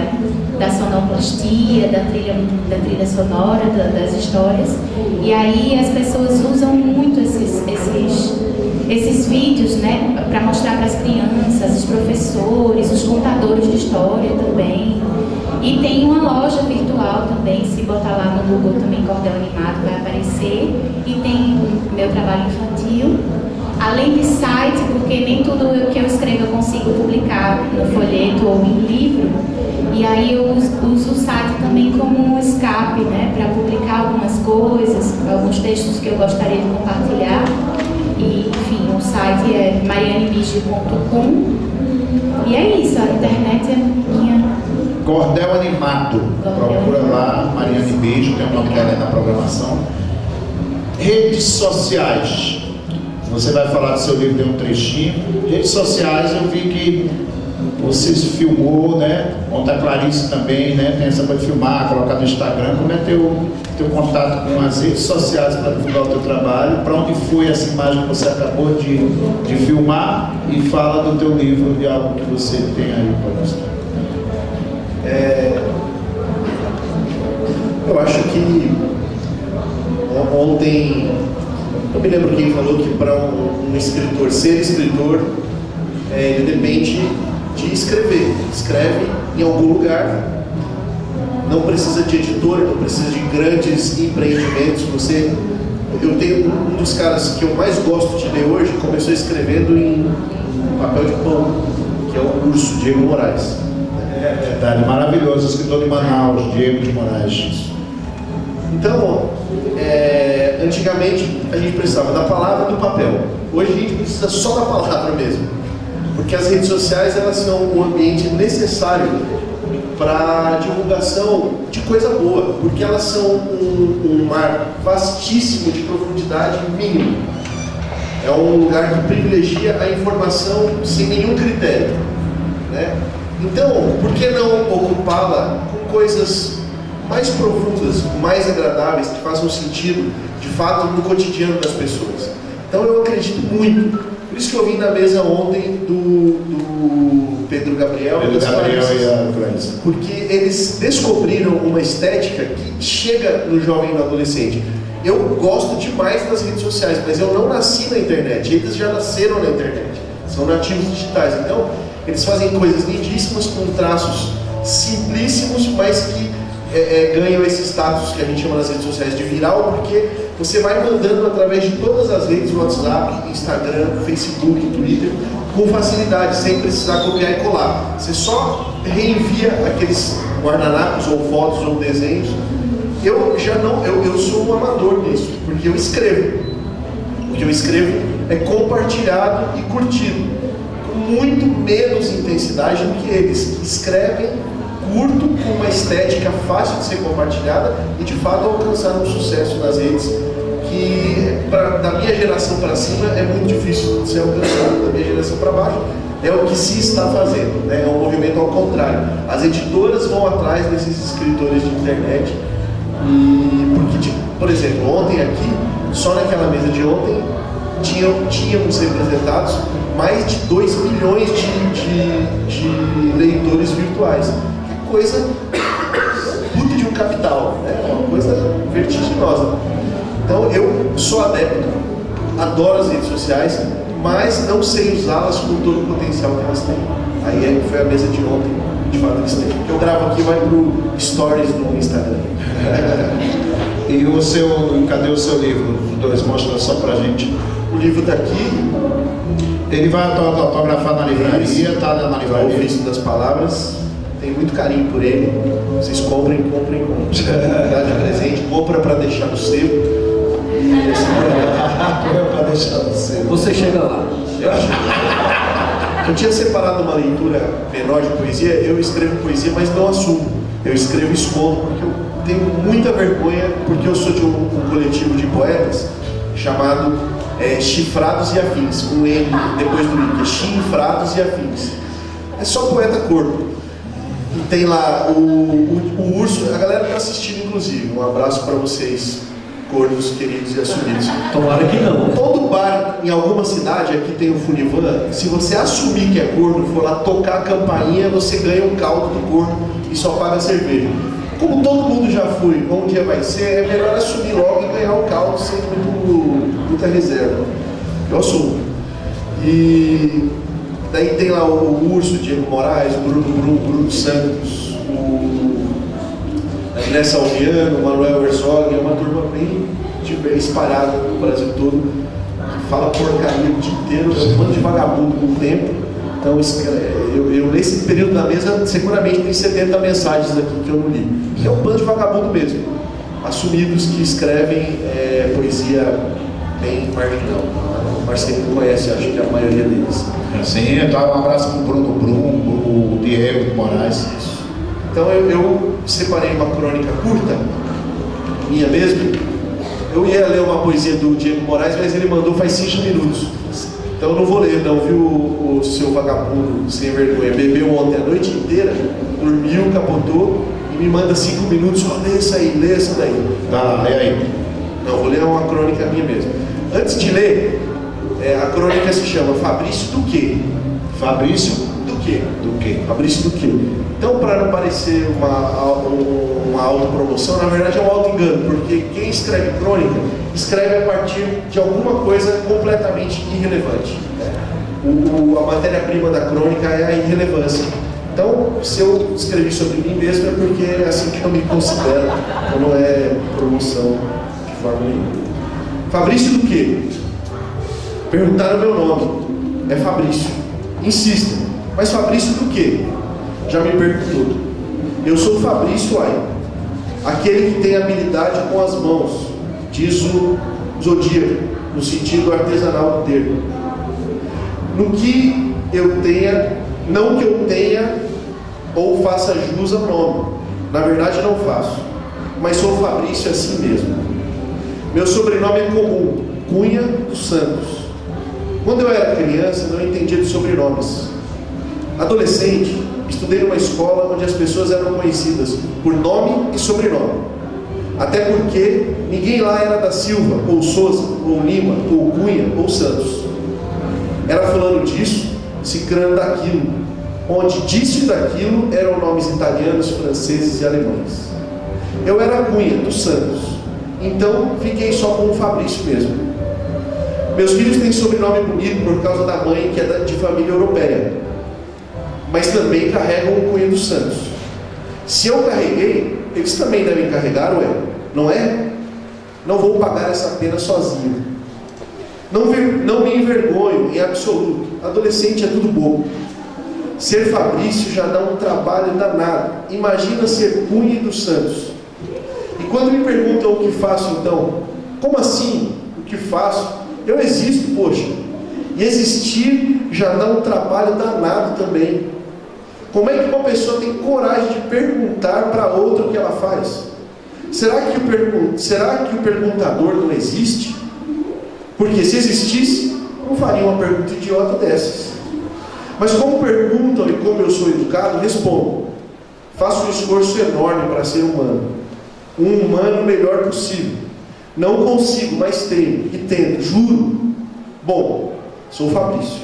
da sonoplastia, da trilha sonora, das histórias. E aí as pessoas usam muito esses vídeos, né, para mostrar para as crianças, os professores, os contadores de história também. E tem uma loja virtual também, se botar lá no Google também, Cordel Animado, vai aparecer. E tem meu trabalho infantil. Além de site, porque nem tudo o que eu escrevo eu consigo publicar no folheto ou em livro. E aí eu uso o site também como um escape, né, para publicar algumas coisas, alguns textos que eu gostaria de compartilhar. E, enfim, o site é marianebigio.com. E é isso, a internet é minha... Cordel Animado. Procura lá, Mariane Beijo, tem o nome dela aí na programação. Redes sociais. Você vai falar do seu livro, tem um trechinho. Redes sociais, eu vi que você se filmou, né? Ontem a Clarice também, né? Tem essa coisa de filmar, colocar no Instagram. Como é teu contato com as redes sociais para divulgar o teu trabalho? Para onde foi essa imagem que você acabou de filmar? E fala do teu livro, de algo que você tem aí para mostrar. Eu acho que ontem, não me lembro quem falou que para um escritor ser escritor, ele depende de escrever. Escreve em algum lugar, não precisa de editor, não precisa de grandes empreendimentos. Eu tenho um dos caras que eu mais gosto de ler hoje, começou escrevendo em papel de pão, que é o Urso, Diego Moraes. É verdade, maravilhoso, escritor de Manaus, Diego de Moraes. Então, antigamente a gente precisava da palavra e do papel. Hoje a gente precisa só da palavra mesmo, porque as redes sociais elas são um ambiente necessário para divulgação de coisa boa, porque elas são um mar vastíssimo de profundidade mínima. É um lugar que privilegia a informação sem nenhum critério, né? Então, por que não ocupá-la com coisas mais profundas, mais agradáveis, que façam sentido, de fato, no cotidiano das pessoas? Então, eu acredito muito. Por isso que eu vim na mesa ontem do Pedro Gabriel e a Clarice. Porque eles descobriram uma estética que chega no jovem e no adolescente. Eu gosto demais das redes sociais, mas eu não nasci na internet. Eles já nasceram na internet. São nativos digitais. Então, eles fazem coisas lindíssimas com traços simplíssimos, mas que ganham esse status que a gente chama nas redes sociais de viral, porque você vai mandando através de todas as redes, WhatsApp, Instagram, Facebook, Twitter, com facilidade, sem precisar copiar e colar. Você só reenvia aqueles guardanapos, ou fotos, ou desenhos. Eu sou um amador nisso, porque eu escrevo. O que eu escrevo é compartilhado e curtido, com muito menos intensidade do que eles, que escrevem curto, com uma estética fácil de ser compartilhada e de fato alcançar um sucesso nas redes que da minha geração para cima é muito difícil de ser alcançado. Da minha geração para baixo é o que se está fazendo, né? É um movimento ao contrário. As editoras vão atrás desses escritores de internet e porque, por exemplo, ontem aqui, só naquela mesa de ontem tínhamos representados mais de 2 milhões de leitores virtuais. Coisa puta de um capital, né? Uma coisa vertiginosa. Então eu sou adepto, adoro as redes sociais, mas não sei usá-las com todo o potencial que elas têm. Aí foi a mesa de ontem, de fato eles têm. O que eu gravo aqui vai pro Stories no Instagram. E cadê o seu livro? Os dois, mostra só pra gente. O livro tá aqui. Ele vai autografar na livraria, tá na livraria. O Ofício das Palavras. Tenho muito carinho por ele. Vocês comprem. Dá de presente, compra para deixar no sebo. E para deixar no sebo. Você chega lá. Eu tinha separado uma leitura menor de poesia. Eu escrevo poesia, mas não assumo. Eu escrevo e escondo, porque eu tenho muita vergonha, porque eu sou de um coletivo de poetas chamado Chifrados e Afins, com N depois do I, que é Chifrados e Afins. É só poeta corpo. E tem lá o urso, a galera está assistindo inclusive, um abraço para vocês cornos queridos e assumidos. Tomara que não. Todo bar em alguma cidade, aqui tem o Funivan, se você assumir que é corno, for lá tocar a campainha, você ganha um caldo do corno e só paga cerveja. Como todo mundo já foi, um dia vai ser, é melhor assumir logo e ganhar o caldo sem muita reserva. Eu assumo. E daí tem lá o Urso, o Diego Moraes, o Bruno Santos, a Inés Salviano, o Manuel Herzog, é uma turma bem espalhada no Brasil todo, que fala porcaria o dia inteiro, é um bando de vagabundo com o tempo. Então, eu nesse período da mesa, seguramente tem 70 mensagens aqui que eu não li. Que é um bando de vagabundo mesmo. Assumidos que escrevem poesia bem marginal. O Marcelo conhece, acho que a maioria deles. Sim, então um abraço para o Bruno Brum, o Diego Moraes. Então eu separei uma crônica curta, minha mesmo. Eu ia ler uma poesia do Diego Moraes, mas ele mandou faz 5 minutos. Então eu não vou ler não, viu, o seu vagabundo sem vergonha. Bebeu ontem a noite inteira, dormiu, capotou e me manda 5 minutos, só lê isso aí, lê isso daí. Tá, lê aí. Não, vou ler uma crônica minha mesmo. Antes de ler, a crônica se chama Fabrício do quê? Fabrício do quê? Do quê? Fabrício do quê? Então, para não parecer uma autopromoção, na verdade é um auto-engano, porque quem escreve crônica, escreve a partir de alguma coisa completamente irrelevante. A matéria-prima da crônica é a irrelevância. Então, se eu escrevi sobre mim mesmo, é porque é assim que eu me considero, não é promoção de forma nenhuma. Fabrício do quê? Perguntaram meu nome. É Fabrício. Insistem. Mas Fabrício do quê? Já me perguntou. Eu sou Fabrício aquele que tem habilidade com as mãos, diz o Zodíaco, no sentido artesanal do termo. No que eu tenha, não que eu tenha ou faça jus ao nome, na verdade não faço, mas sou Fabrício assim mesmo. Meu sobrenome é comum, Cunha dos Santos. Quando eu era criança, não entendia de sobrenomes. Adolescente, estudei numa escola onde as pessoas eram conhecidas por nome e sobrenome. Até porque ninguém lá era da Silva, ou Souza, ou Lima, ou Cunha, ou Santos. Era fulano disso, cicrano daquilo, onde disso e daquilo eram nomes italianos, franceses e alemães. Eu era Cunha dos Santos, então fiquei só com o Fabrício mesmo. Meus filhos têm sobrenome bonito por causa da mãe, que é de família europeia, mas também carregam o Cunha dos Santos. Se eu carreguei, eles também devem carregar, não é? Não vou pagar essa pena sozinho. Não me envergonho em absoluto. Adolescente é tudo bobo. Ser Fabrício já dá um trabalho danado. Imagina ser Cunha dos Santos. E quando me perguntam o que faço então, como assim? O que faço? Eu existo, poxa. E existir já dá um trabalho danado também. Como é que uma pessoa tem coragem de perguntar para outra o que ela faz? Será que o perguntador não existe? Porque se existisse, não faria uma pergunta idiota dessas. Mas como perguntam e como eu sou educado, respondo. Faço um esforço enorme para ser humano. Um humano o melhor possível. Não consigo, mas tenho, e tento, juro. Bom, sou Fabrício.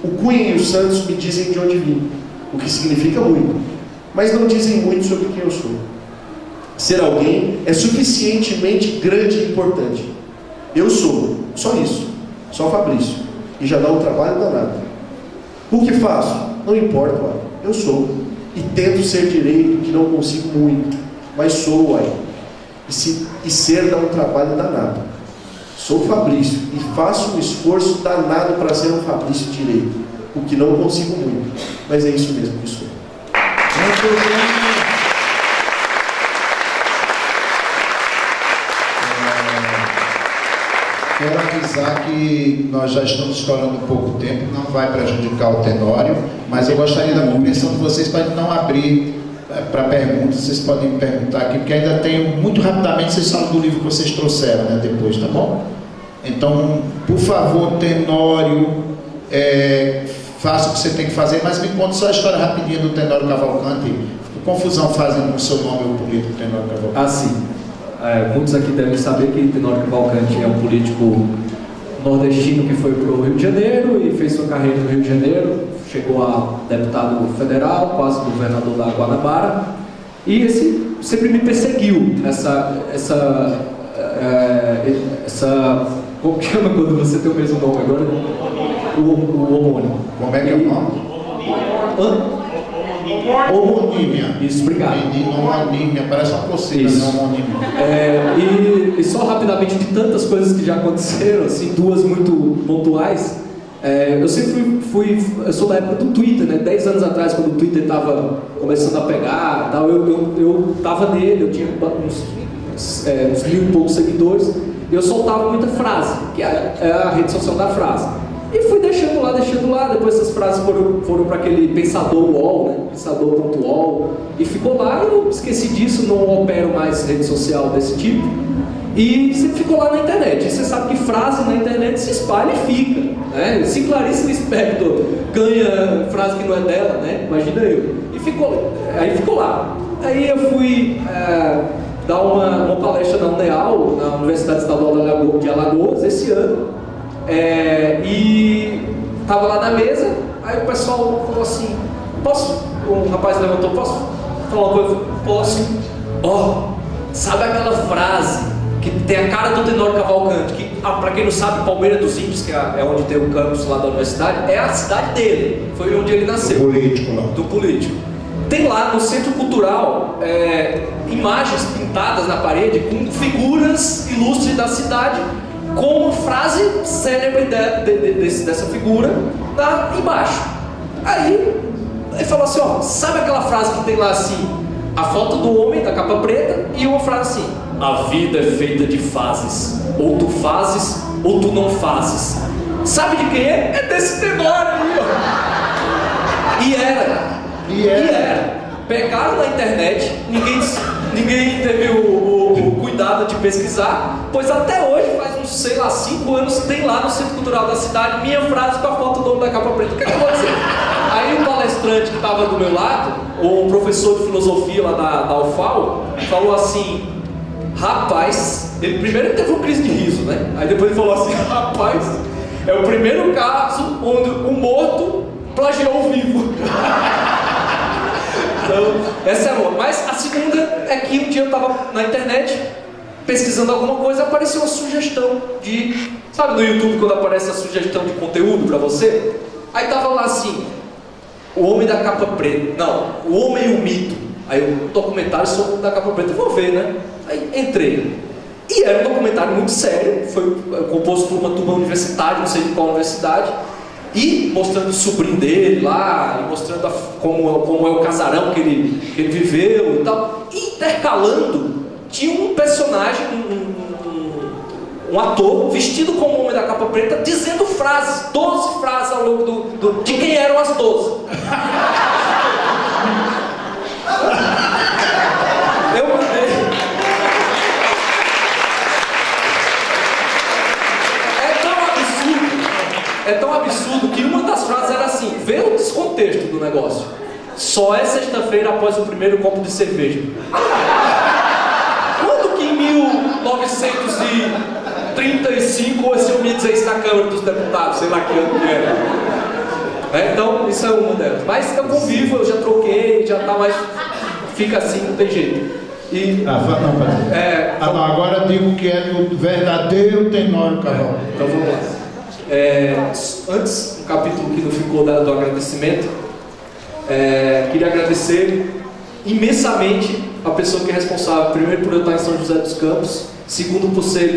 O Cunha e o Santos me dizem de onde vim, o que significa muito, mas não dizem muito sobre quem eu sou. Ser alguém é suficientemente grande e importante. Eu sou, só isso, só Fabrício, e já dá um trabalho danado. O que faço? Não importa, eu sou, e tento ser direito, que não consigo muito, mas sou, e ser dá um trabalho danado. Sou Fabrício, e faço um esforço danado para ser um Fabrício direito, o que não consigo muito, mas é isso mesmo que sou. Muito bem. Quero avisar que nós já estamos estourando um pouco tempo, não vai prejudicar o Tenório, mas eu gostaria da compreensão de vocês para não abrir para perguntas. Vocês podem perguntar aqui, porque ainda tem, muito rapidamente, vocês falam do livro que vocês trouxeram, né, depois, tá bom? Então, por favor, Tenório, faça o que você tem que fazer, mas me conta só a história rapidinha do Tenório Cavalcante. Que confusão fazem com o seu nome, o político Tenório Cavalcante? Assim, muitos aqui devem saber que Tenório Cavalcante é um político nordestino que foi para o Rio de Janeiro e fez sua carreira no Rio de Janeiro, chegou a deputado federal, quase governador da Guanabara, e esse sempre me perseguiu, como que chama quando você tem o mesmo nome agora? O homônimo. Como é que é o nome? Homonímia. Isso, obrigado. Homonímia, parece uma coceira, não homonímia. E só rapidamente, de tantas coisas que já aconteceram, assim, duas muito pontuais, eu sempre eu sou da época do Twitter, né? 10 anos atrás, quando o Twitter estava começando a pegar, tal, eu tava nele, eu tinha uns 1.000 e poucos seguidores, e eu soltava muita frase, que é a rede social da frase. E fui deixando lá, depois essas frases foram para aquele pensador UOL, né? Pensador.ol, e ficou lá, e eu esqueci disso, não opero mais rede social desse tipo, e sempre ficou lá na internet. E você sabe que frase na internet se espalha e fica, né? Se Clarice Lispector ganha frase que não é dela, né? Imagina eu. E ficou lá. Aí eu fui dar uma palestra na UNEAL, na Universidade Estadual de Alagoas, esse ano. E tava lá na mesa, aí o pessoal falou assim, um rapaz levantou, posso falar uma coisa? Posso. Sabe aquela frase que tem a cara do Tenório Cavalcante, que pra quem não sabe, Palmeira dos Índios, que é onde tem o campus lá da universidade, é a cidade dele, foi onde ele nasceu. Do político. Tem lá no Centro Cultural imagens pintadas na parede com figuras ilustres da cidade, com uma frase célebre dessa figura embaixo. Aí ele falou assim, sabe aquela frase que tem lá assim, a foto do homem da capa preta e uma frase assim, a vida é feita de fases, ou tu fazes ou tu não fazes. Sabe de quem é? É desse Tenório aí, E era. Pegaram na internet, ninguém teve o cuidado de pesquisar, pois até hoje, faz uns, 5 anos, tem lá no Centro Cultural da cidade minha frase com a foto do homem da capa preta. O que eu vou dizer? Aí o palestrante que estava do meu lado, um professor de filosofia lá da UFAL, falou assim, rapaz, primeiro teve uma crise de riso, né? Aí depois ele falou assim, rapaz, é o primeiro caso onde o morto plagiou o vivo. Então, essa é boa. Mas a segunda é que um dia eu estava na internet pesquisando alguma coisa, apareceu uma sugestão de... Sabe no YouTube quando aparece a sugestão de conteúdo para você? Aí tava lá assim, o homem da capa preta. Não, o homem e o mito. Aí um documentário sobre o homem da capa preta. Vou ver, né? Aí entrei. E era um documentário muito sério, foi composto por uma turma universitária, não sei de qual universidade, e mostrando o sobrinho dele lá, e mostrando como é o casarão que ele viveu e tal. E intercalando, tinha um personagem, um ator, vestido como o homem da capa preta, dizendo frases, 12 frases ao longo de quem eram as 12. Eu mandei. É tão absurdo que uma das frases era assim, vê o descontexto do negócio. Só é sexta-feira após o primeiro copo de cerveja. Quando que em 1935 esse homem ia dizer isso na Câmara dos Deputados, sei lá que ano que era. Então, isso é uma delas. Mas eu convivo, eu já troquei, já tá mais... Fica assim, não tem jeito. E, agora digo que é do verdadeiro Tenório Cavalcante. Então vamos lá. Antes, um capítulo que não ficou do agradecimento, queria agradecer imensamente a pessoa que é responsável, primeiro por eu estar em São José dos Campos, segundo por ser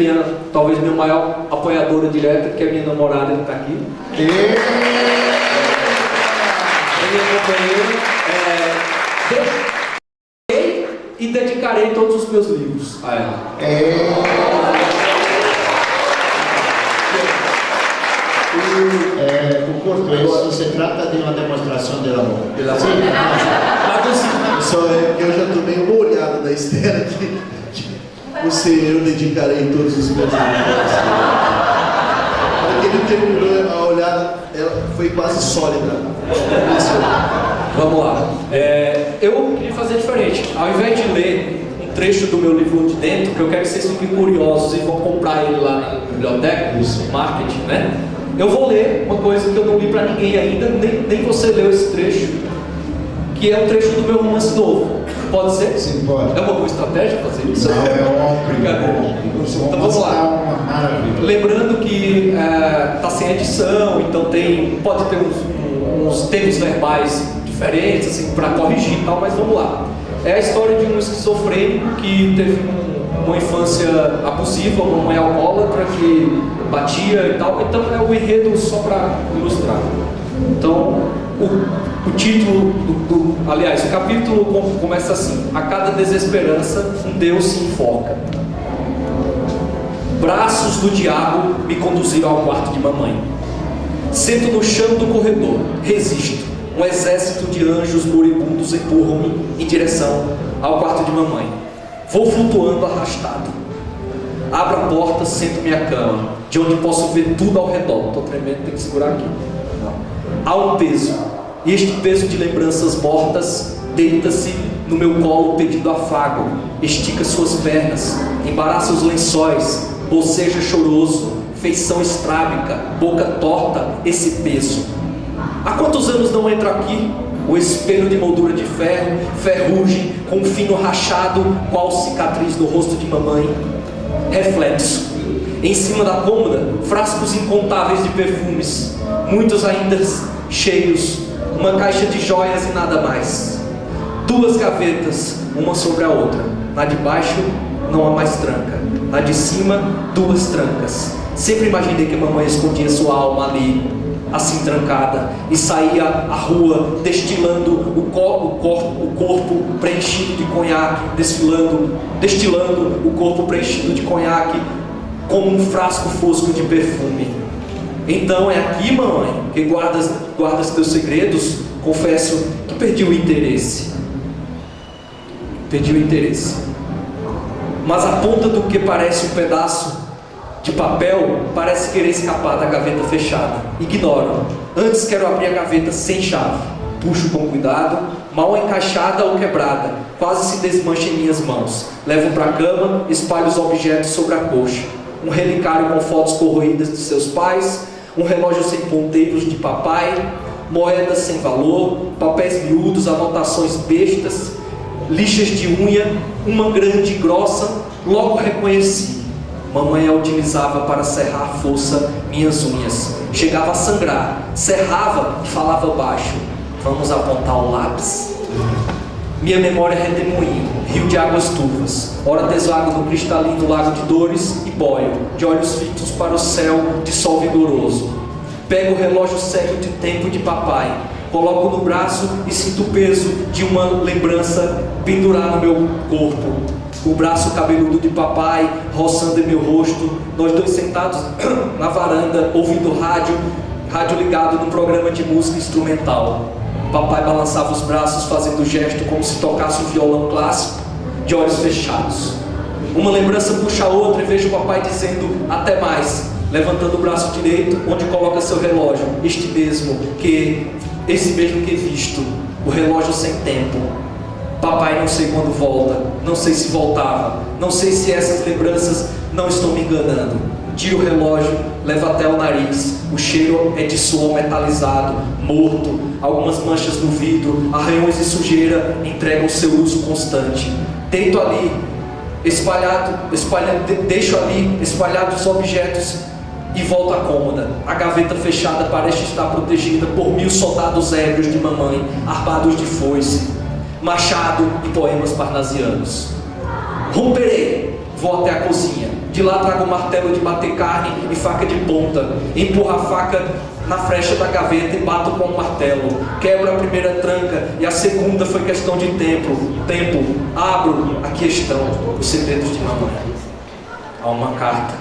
talvez minha maior apoiadora direta, que é minha namorada que está aqui. Minha companheira, e dedicarei todos os meus livros a ela. Por corto, isso se trata de uma demonstração de amor. Só que eu já tomei uma olhada da Esther aqui. Eu dedicarei todos os meus livros. Quando ele terminou a olhada, ela foi quase sólida. Vamos lá. Eu queria fazer diferente. Ao invés de ler um trecho do meu livro de dentro, que eu quero que vocês fiquem curiosos e vão comprar ele lá na biblioteca, no marketing, né? Eu vou ler uma coisa que eu não li para ninguém ainda, nem você leu esse trecho, que é um trecho do meu romance novo. Pode ser? Sim, pode. É uma boa estratégia fazer isso? Não, é um brincadeira. Então vamos lá. Uma maravilha. Lembrando que está sem edição, então pode ter uns termos verbais diferentes, assim, para corrigir e tal, mas vamos lá. É a história de um esquizofrênico que teve uma infância abusiva, uma mãe alcoólatra que batia e tal, então é o enredo só para ilustrar. Então, o título aliás, o capítulo começa assim: a cada desesperança, um Deus se enforca. Braços do diabo me conduziram ao quarto de mamãe. Sento no chão do corredor, resisto. Um exército de anjos moribundos empurram-me em direção ao quarto de mamãe. Vou flutuando arrastado. Abro a porta, sento minha cama, de onde posso ver tudo ao redor. Estou tremendo, tem que segurar aqui. Há um peso, e este peso de lembranças mortas deita-se no meu colo pedindo afago, estica suas pernas, embaraça os lençóis, boceja choroso, feição estrábica, boca torta, esse peso. Há quantos anos não entro aqui? O espelho de moldura de ferro, ferrugem, com um fino rachado, qual cicatriz no rosto de mamãe. Reflexo. Em cima da cômoda, frascos incontáveis de perfumes, muitos ainda cheios, uma caixa de joias e nada mais. Duas gavetas, uma sobre a outra. Na de baixo, não há mais tranca. Na de cima, duas trancas. Sempre imaginei que a mamãe escondia sua alma ali, assim trancada, e saía à rua destilando o corpo preenchido de conhaque, destilando o corpo preenchido de conhaque, como um frasco fosco de perfume. Então é aqui, mamãe, que guardas teus segredos. Confesso que perdi o interesse. Mas a ponta do que parece um pedaço de papel parece querer escapar da gaveta fechada. Ignoro. Antes quero abrir a gaveta sem chave. Puxo com cuidado, mal encaixada ou quebrada, quase se desmancha em minhas mãos. Levo para a cama, espalho os objetos sobre a coxa. Um relicário com fotos corroídas de seus pais, um relógio sem ponteiros de papai, moedas sem valor, papéis miúdos, anotações bestas, lixas de unha, uma grande e grossa. Logo reconheci. Mamãe a utilizava para serrar à força minhas unhas. Chegava a sangrar, serrava e falava baixo: vamos apontar o lápis. Minha memória é redemoinho, rio de águas turvas. Ora desago no cristalino lago de dores e boio, de olhos fitos para o céu de sol vigoroso. Pego o relógio cego de tempo de papai, coloco no braço e sinto o peso de uma lembrança pendurar no meu corpo. O braço cabeludo de papai roçando em meu rosto, nós dois sentados na varanda, ouvindo rádio ligado num programa de música instrumental. Papai balançava os braços, fazendo gesto como se tocasse um violão clássico, de olhos fechados. Uma lembrança puxa a outra e vejo o papai dizendo até mais, levantando o braço direito, onde coloca seu relógio, esse mesmo que visto, o relógio sem tempo. Papai não sei quando volta, não sei se voltava, não sei se essas lembranças não estão me enganando. Tiro o relógio, levo até o nariz, o cheiro é de suor metalizado, morto, algumas manchas no vidro, arranhões e sujeira entregam seu uso constante. Deito ali, deixo ali espalhados os objetos e volto à cômoda. A gaveta fechada parece estar protegida por 1000 soldados ébrios de mamãe, armados de foice, machado e poemas parnasianos. Romperei, vou até a cozinha. De lá trago um martelo de bater carne e faca de ponta. Empurro a faca na frecha da gaveta e bato com o martelo. Quebro a primeira tranca e a segunda foi questão de tempo. Abro, aqui estão os segredos de mamãe. Há uma carta.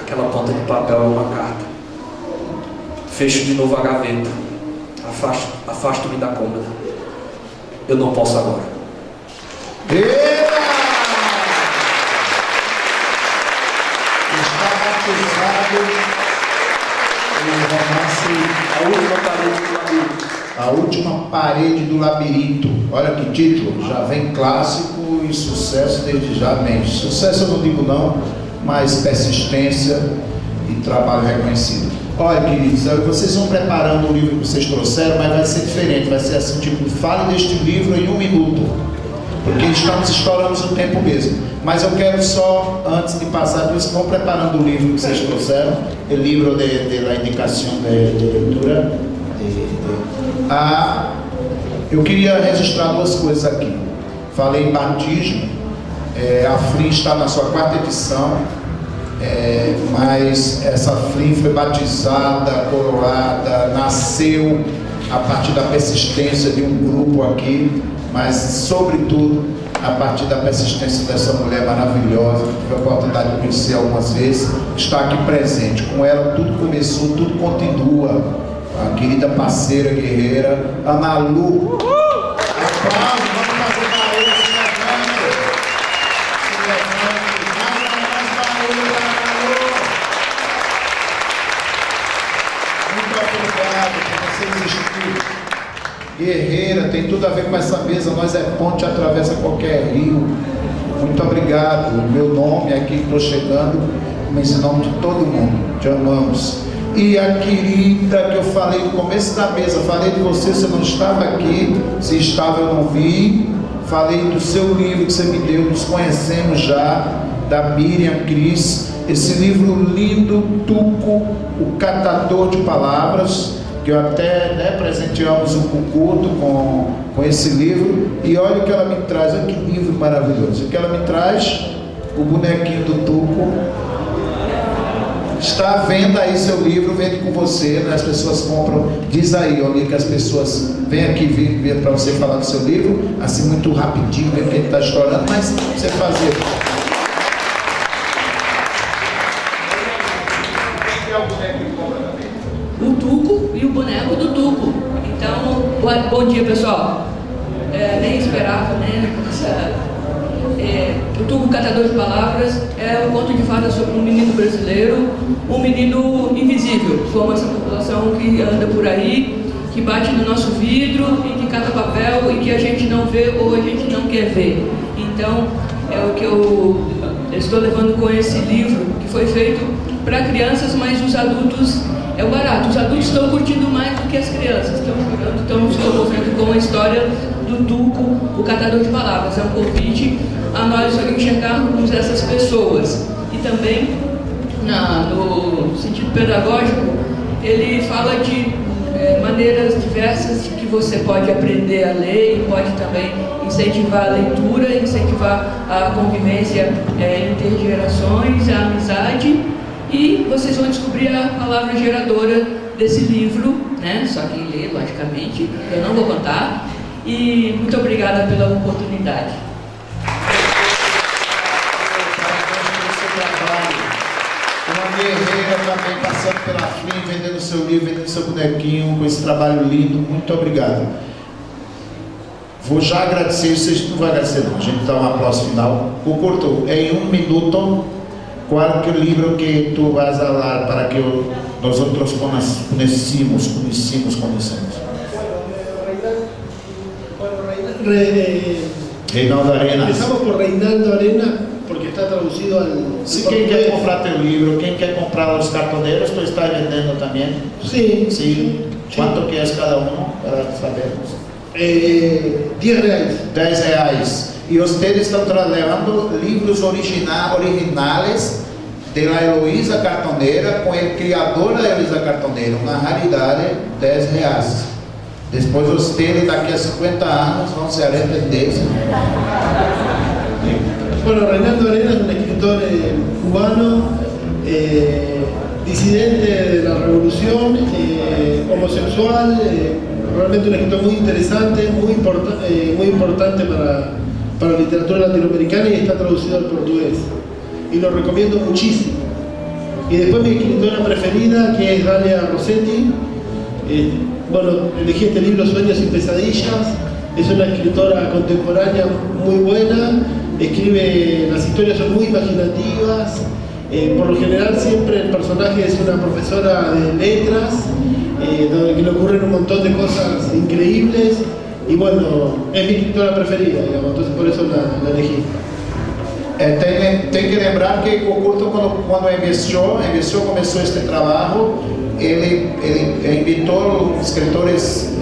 Aquela ponta de papel é uma carta. Fecho de novo a gaveta. Afasto-me da cômoda. Eu não posso agora. Está batizado em romance. A última parede do amigo. A Última Parede do Labirinto. Olha que título, já vem clássico e sucesso desde já. Bem, sucesso eu não digo não, mas persistência e trabalho reconhecido. Olha, queridos, vocês vão preparando o livro que vocês trouxeram, mas vai ser diferente, vai ser assim, tipo, fale deste livro em 1 minuto, porque estamos estourando o tempo mesmo. Mas eu quero só, antes de passar, vocês vão preparando o livro que vocês trouxeram, o livro de la indicação de leitura. Eu queria registrar 2 coisas aqui. Falei em batismo, a FLIM está na sua 4ª edição, mas essa FLIM foi batizada, coroada, nasceu a partir da persistência de um grupo aqui, mas sobretudo a partir da persistência dessa mulher maravilhosa, que tive a oportunidade de conhecer algumas vezes, está aqui presente. Com ela tudo começou, tudo continua. A querida parceira guerreira, Ana Lu. Aplausos, vamos fazer barulho, se levante. Se levante, mais barulho, Ana Lu. Muito obrigado por você existir. Guerreira, tem tudo a ver com essa mesa. Nós é ponte, atravessa qualquer rio. Muito obrigado. O meu nome aqui, estou chegando, mas em nome de todo mundo, te amamos. E a querida que eu falei no começo da mesa, falei de você não estava aqui, se estava eu não vi, falei do seu livro que você me deu, nos conhecemos já, da Miriam Cris, esse livro lindo, Tuco, o Catador de Palavras, que eu até presenteamos o culto com esse livro, e olha o que ela me traz, olha que livro maravilhoso, o que ela me traz, o bonequinho do Tuco. Está à venda aí seu livro, vende com você, né? As pessoas compram, diz aí, olha que as pessoas vêm aqui vir para você falar do seu livro, assim muito rapidinho, mesmo que ele está estourando, mas você fazer. O Tuco e o boneco do Tuco. Então, bom dia, pessoal. Nem esperava, né? O Tuco, Catador de Palavras, é um conto de fadas sobre um menino brasileiro, um menino invisível, como essa população que anda por aí, que bate no nosso vidro e que cata papel e que a gente não vê ou a gente não quer ver. Então, é o que eu estou levando com esse livro, que foi feito para crianças, mas os adultos é o barato. Os adultos estão curtindo mais do que as crianças, estão jogando, estão se comovendo com a história do Tuco, o Catador de Palavras. É um convite a nós enxergarmos essas pessoas. E também, no sentido pedagógico, ele fala de maneiras diversas de que você pode aprender a ler e pode também incentivar a leitura, incentivar a convivência intergerações, a amizade, e vocês vão descobrir a palavra geradora desse livro, né? Só quem lê, logicamente, eu não vou contar. E muito obrigada pela oportunidade. Uma guerreira também passando pela FLIM, vendendo seu livro, vendendo seu bonequinho, com esse trabalho lindo. Muito obrigado. Vou já agradecer, vocês não vão agradecer não, a gente dá um aplauso final. O curto, em 1 minuto, qual que é o livro que tu vas a falar para que nós outros conhecemos? Reinaldo Arena. Empezamos por Reinaldo Arena, porque está traducido al... Si quem quer comprar teu livro, quem quer comprar os cartoneiros, tu está vendendo também? Sim. Sim. Quanto que é cada um, para sabermos? R$10. R$10. E vocês estão levando livros originais de la Heloísa Cartoneira, com o criador da Heloísa Cartoneira, uma raridade, R$10. Depois vocês, daqui a 50 anos, vão se arrepender. Bueno, Reinaldo Arena es un escritor cubano, disidente de la revolución, homosexual, realmente un escritor muy interesante, muy importante para la literatura latinoamericana, y está traducido al portugués. Y lo recomiendo muchísimo. Y después mi escritora preferida, que es Dalia Rossetti. Bueno, elegí este libro, Sueños y Pesadillas. Es una escritora contemporánea muy buena. Escribe, las historias son muy imaginativas. Por lo general siempre el personaje es una profesora de letras, donde le ocurren un montón de cosas increíbles y bueno, es mi escritora preferida, digamos, entonces por eso la elegí. Tem que lembrar que o Curto, quando investiu, começou este trabalho, ele invitou escritores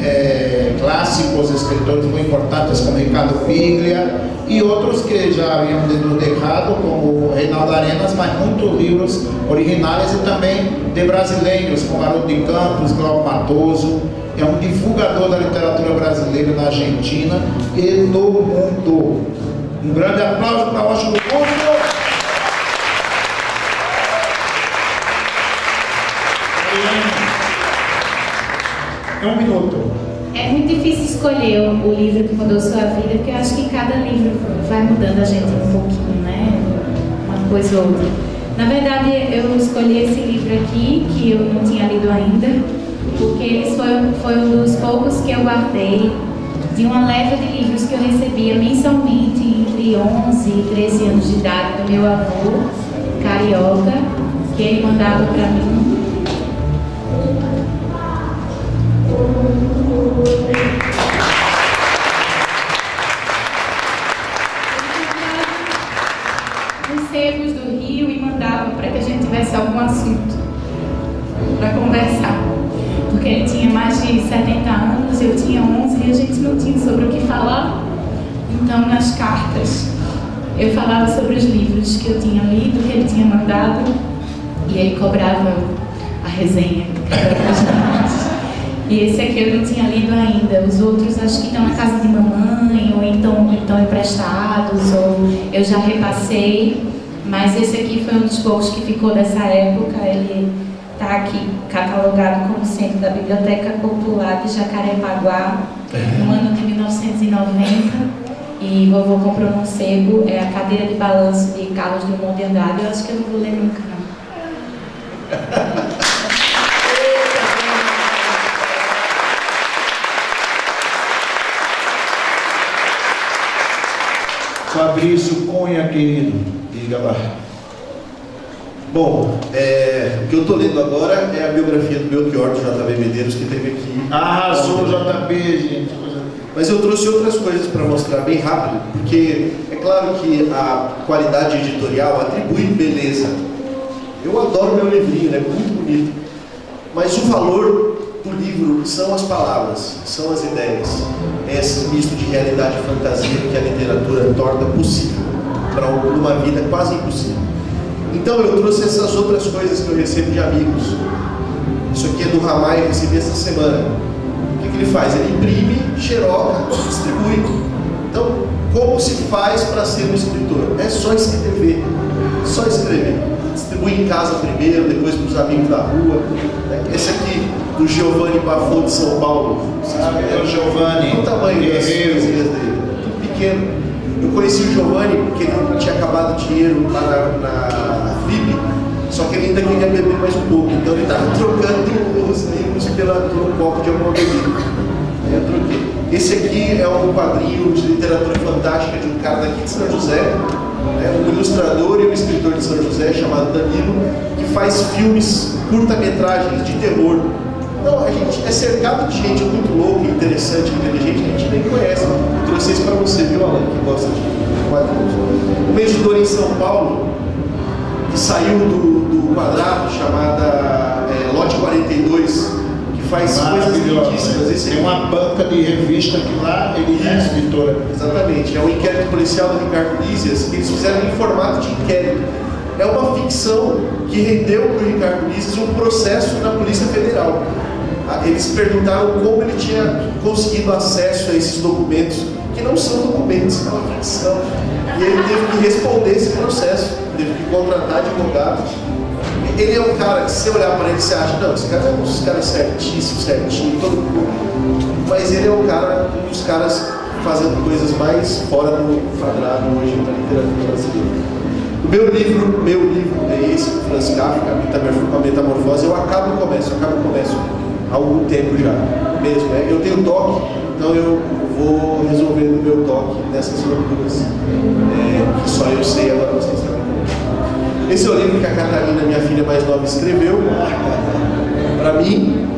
clássicos, escritores muito importantes como Ricardo Piglia e outros que já haviam nos deixado, como Reinaldo Arenas, mas muitos livros originais e também de brasileiros, como Haroldo de Campos, Glauco Matoso. É um divulgador da literatura brasileira na Argentina e no mundo. Um grande aplauso para o Washington Curto. Minuto. É muito difícil escolher o livro que mudou sua vida, porque eu acho que cada livro vai mudando a gente um pouquinho, né? Uma coisa ou outra. Na verdade, eu escolhi esse livro aqui, que eu não tinha lido ainda, porque ele foi um dos poucos que eu guardei de uma leva de livros que eu recebia mensalmente entre 11 e 13 anos de idade do meu avô, carioca, que ele mandava para mim. Nos cerros do Rio e mandava para que a gente tivesse algum assunto para conversar. Porque ele tinha mais de 70 anos, eu tinha 11 e a gente não tinha sobre o que falar. Então, nas cartas, eu falava sobre os livros que eu tinha lido, que ele tinha mandado, e ele cobrava a resenha de cada um dos livros. E esse aqui eu não tinha lido ainda. Os outros acho que estão na casa de mamãe, ou então estão emprestados, ou eu já repassei. Mas esse aqui foi um dos poucos que ficou dessa época. Ele está aqui catalogado como centro da Biblioteca Popular de Jacarepaguá, no ano de 1990. E Vovô comprou num sebo, é a Cadeira de Balanço de Carlos Drummond de Andrade. Eu acho que eu não vou ler nunca, não. Fabrício Cunha, querido, diga lá. Bom, o que eu estou lendo agora é a biografia do Belchior, do J.B. Medeiros, que teve aqui. Arrasou, JB, gente. Mas eu trouxe outras coisas para mostrar bem rápido, porque é claro que a qualidade editorial atribui beleza. Eu adoro meu livrinho, é muito bonito. Mas o valor do livro são as palavras, são as ideias. É esse misto de realidade e fantasia que a literatura torna possível para uma vida quase impossível. Então eu trouxe essas outras coisas que eu recebo de amigos. Isso aqui é do Ramai, eu recebi essa semana. O que ele faz? Ele imprime, xeroca, distribui. Então, como se faz para ser um escritor? É só escrever, só escrever. Distribui em casa primeiro, depois para os amigos da rua. Esse aqui, do Giovanni Bafô de São Paulo. É o Giovanni. O tamanho das coisinhas dele, tudo pequeno. Eu conheci o Giovanni porque ele não tinha acabado o dinheiro lá na FIP, só que ele ainda queria beber mais um pouco. Então ele estava trocando os livros pelo copo de alguma bebida. Aí eu troquei. Esse aqui é um quadrinho de literatura fantástica de um cara daqui de São José, um ilustrador e um escritor de São José chamado Danilo, que faz filmes, curta-metragens de terror. Não, a gente é cercado de gente muito louca, interessante, inteligente, que a gente nem conhece. Eu trouxe isso para você, viu, Alan, que gosta de quadrinhos. Uma editora em São Paulo, que saiu do quadrado, chamada Lote 42, que faz coisas lindíssimas. Tem uma banca de revista que lá ele é escritora. Exatamente, é o Inquérito Policial do Ricardo Lízias, que eles fizeram em formato de inquérito. É uma ficção que rendeu para o Ricardo Lízias um processo na Polícia Federal. Eles perguntaram como ele tinha conseguido acesso a esses documentos, que não são documentos, é uma ficção. E ele teve que responder esse processo, teve que contratar advogado. Ele é um cara que, se você olhar para ele, você acha, não, esse cara é um dos caras certinho, todo mundo. Mas ele é um dos caras fazendo coisas mais fora do quadrado hoje na literatura brasileira. O meu livro é esse, do Franz Kafka, A Metamorfose. Eu acabo e começo. Há algum tempo já, mesmo. Eu tenho toque, então eu vou resolvendo o meu toque nessas loucuras que só eu sei, agora vocês sabem. Esse é o livro que a Catarina, minha filha mais nova, escreveu para mim.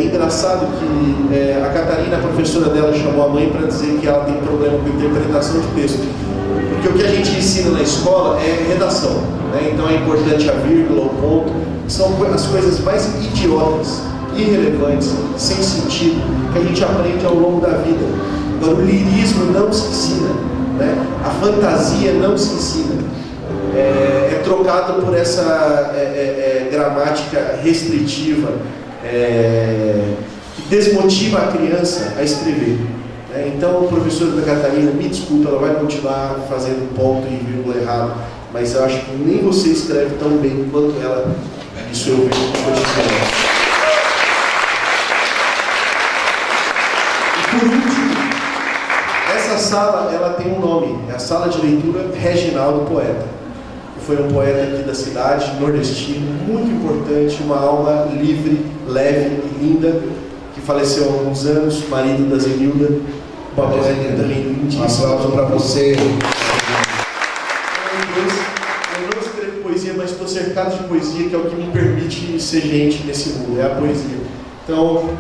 Engraçado que a Catarina, a professora dela, chamou a mãe para dizer que ela tem problema com interpretação de texto. Porque o que a gente ensina na escola é redação, né? Então é importante a vírgula, o ponto. São as coisas mais idiotas, irrelevantes, sem sentido, que a gente aprende ao longo da vida. Agora, o lirismo não se ensina, né? A fantasia não se ensina. É trocado por essa gramática restritiva, que desmotiva a criança a escrever. Então, a professora da Catarina, me desculpa, ela vai continuar fazendo ponto e vírgula errado, mas eu acho que nem você escreve tão bem quanto ela. Isso eu vejo como diferente. E por último, essa sala ela tem um nome, é a Sala de Leitura Reginaldo Poeta. Foi um poeta aqui da cidade, nordestino, muito importante, uma alma livre, leve e linda, que faleceu há alguns anos, marido da Zenilda, uma poeta também lindíssima. Um aplauso para você. Eu não escrevo poesia, mas estou cercado de poesia, que é o que me permite ser gente nesse mundo, é a poesia. Então,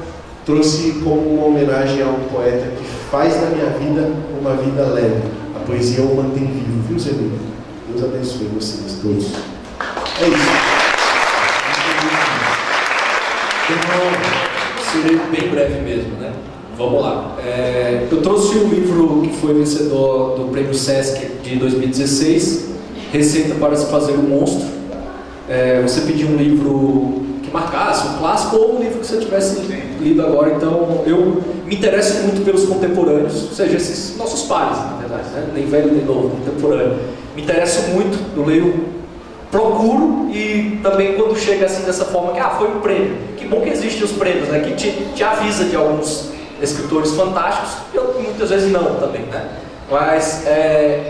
trouxe como uma homenagem a um poeta que faz da minha vida uma vida leve. A poesia o mantém vivo, viu, Zenilda? Deus abençoe vocês todos. É isso. Serei bem breve mesmo, né? Vamos lá. Eu trouxe um livro que foi vencedor do Prêmio Sesc de 2016, Receita para se fazer um monstro. Você pediu um livro que marcasse, um clássico, ou um livro que você tivesse lido agora. Então, eu me interesso muito pelos contemporâneos, ou seja, esses nossos pares, na verdade, né? Nem velho nem novo, contemporâneo. Me interesso muito, eu leio, procuro, e também quando chega assim dessa forma, que foi um prêmio. Que bom que existem os prêmios, né? Que te avisa de alguns escritores fantásticos, e muitas vezes não também, né? Mas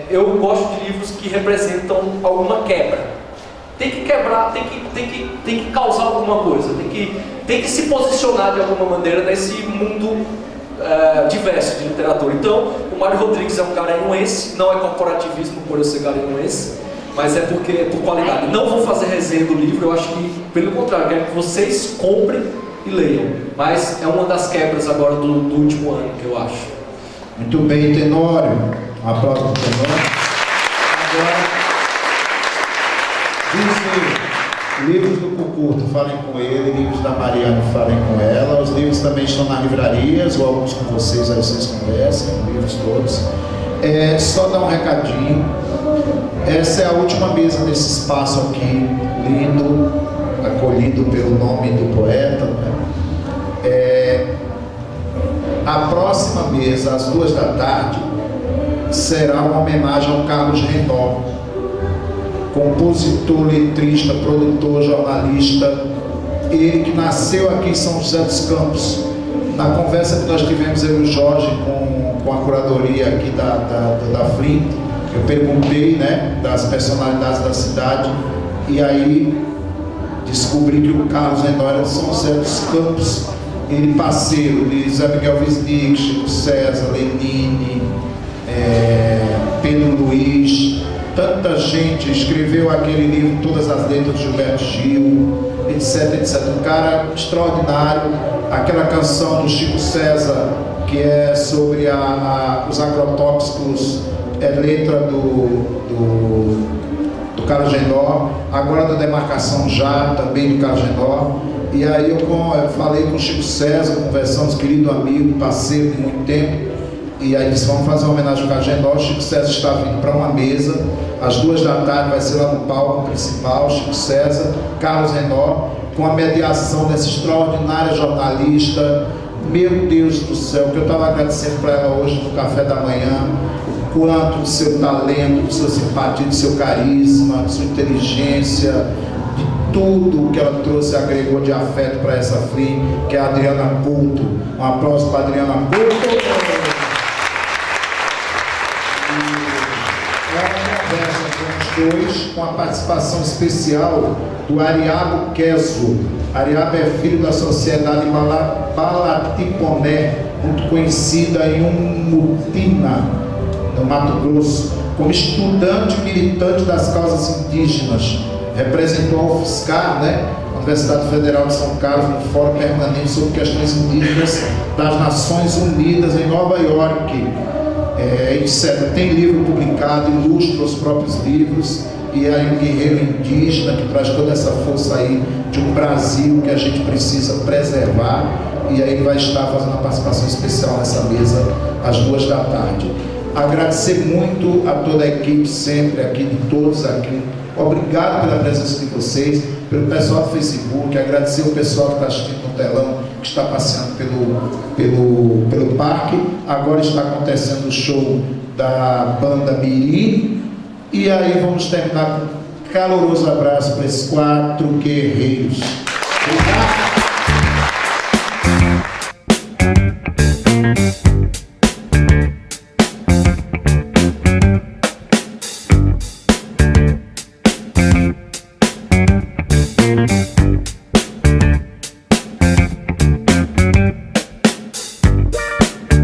eu gosto de livros que representam alguma quebra. Tem que quebrar, tem que causar alguma coisa, tem que se posicionar de alguma maneira nesse mundo diverso de literatura. Então, o Mário Rodrigues é um garanhuense, não é corporativismo por eu ser garanhuense, mas é porque é por qualidade. Não vou fazer resenha do livro, eu acho que, pelo contrário, quero que vocês comprem e leiam. Mas é uma das quebras agora do último ano, que eu acho. Muito bem, Tenório. Um aplauso para o Tenório. Agora, livros do Cucurto, falem com ele. Livros da Mariana, falem com ela. Os livros também estão nas livrarias, ou alguns com vocês, aí vocês conversam, livros todos. Só dar um recadinho. Essa é a última mesa desse espaço aqui, lindo, acolhido pelo nome do poeta, né? A próxima mesa, às 14h, será uma homenagem ao Carlos Renaud, compositor, letrista, produtor, jornalista. Ele que nasceu aqui em São José dos Campos. Na conversa que nós tivemos, eu e o Jorge, com a curadoria aqui da Flint, eu perguntei, né, das personalidades da cidade, e aí descobri que o Carlos Renaud era de São José dos Campos. Ele parceiro de Zé Miguel Wisnik, Chico César, Lenine, Pedro Luiz, tanta gente. Escreveu aquele livro Todas as Letras de Gilberto Gil, etc, etc. Um cara extraordinário. Aquela canção do Chico César, que é sobre os agrotóxicos, é letra do Carlos Renaud. Agora da Demarcação Já, também do Carlos Renaud. E aí eu falei com o Chico César, conversamos, querido amigo, parceiro de muito tempo, e aí disse, vamos fazer uma homenagem ao Carlos Renaud. O Chico César está vindo para uma mesa, às 14h, vai ser lá no palco principal, Chico César, Carlos Renaud, com a mediação dessa extraordinária jornalista. Meu Deus do céu, que eu estava agradecendo para ela hoje no café da manhã, o quanto do seu talento, de sua simpatia, de seu carisma, de sua inteligência, tudo que ela trouxe, agregou de afeto para essa Flint, que é a Adriana Couto. Um aplauso para a Adriana Couto. Ela conversa com os dois, com a participação especial do Ariabo Queso. Ariabo é filho da sociedade Balatiponé, muito conhecida em Umutina, no Mato Grosso, como estudante militante das causas indígenas. representou a UFSCar, né? Universidade Federal de São Carlos, no Fórum Permanente sobre Questões Indígenas das Nações Unidas em Nova York, etc. Tem livro publicado, ilustra os próprios livros, e aí um guerreiro indígena que traz toda essa força aí de um Brasil que a gente precisa preservar, e aí vai estar fazendo uma participação especial nessa mesa às 2 da tarde. Agradecer muito a toda a equipe sempre aqui, de todos aqui. Obrigado pela presença de vocês, pelo pessoal do Facebook, agradecer o pessoal que está assistindo no telão, que está passeando pelo parque. Agora está acontecendo o show da banda Mirim, e aí vamos terminar com um caloroso abraço para esses 4 guerreiros. Obrigado.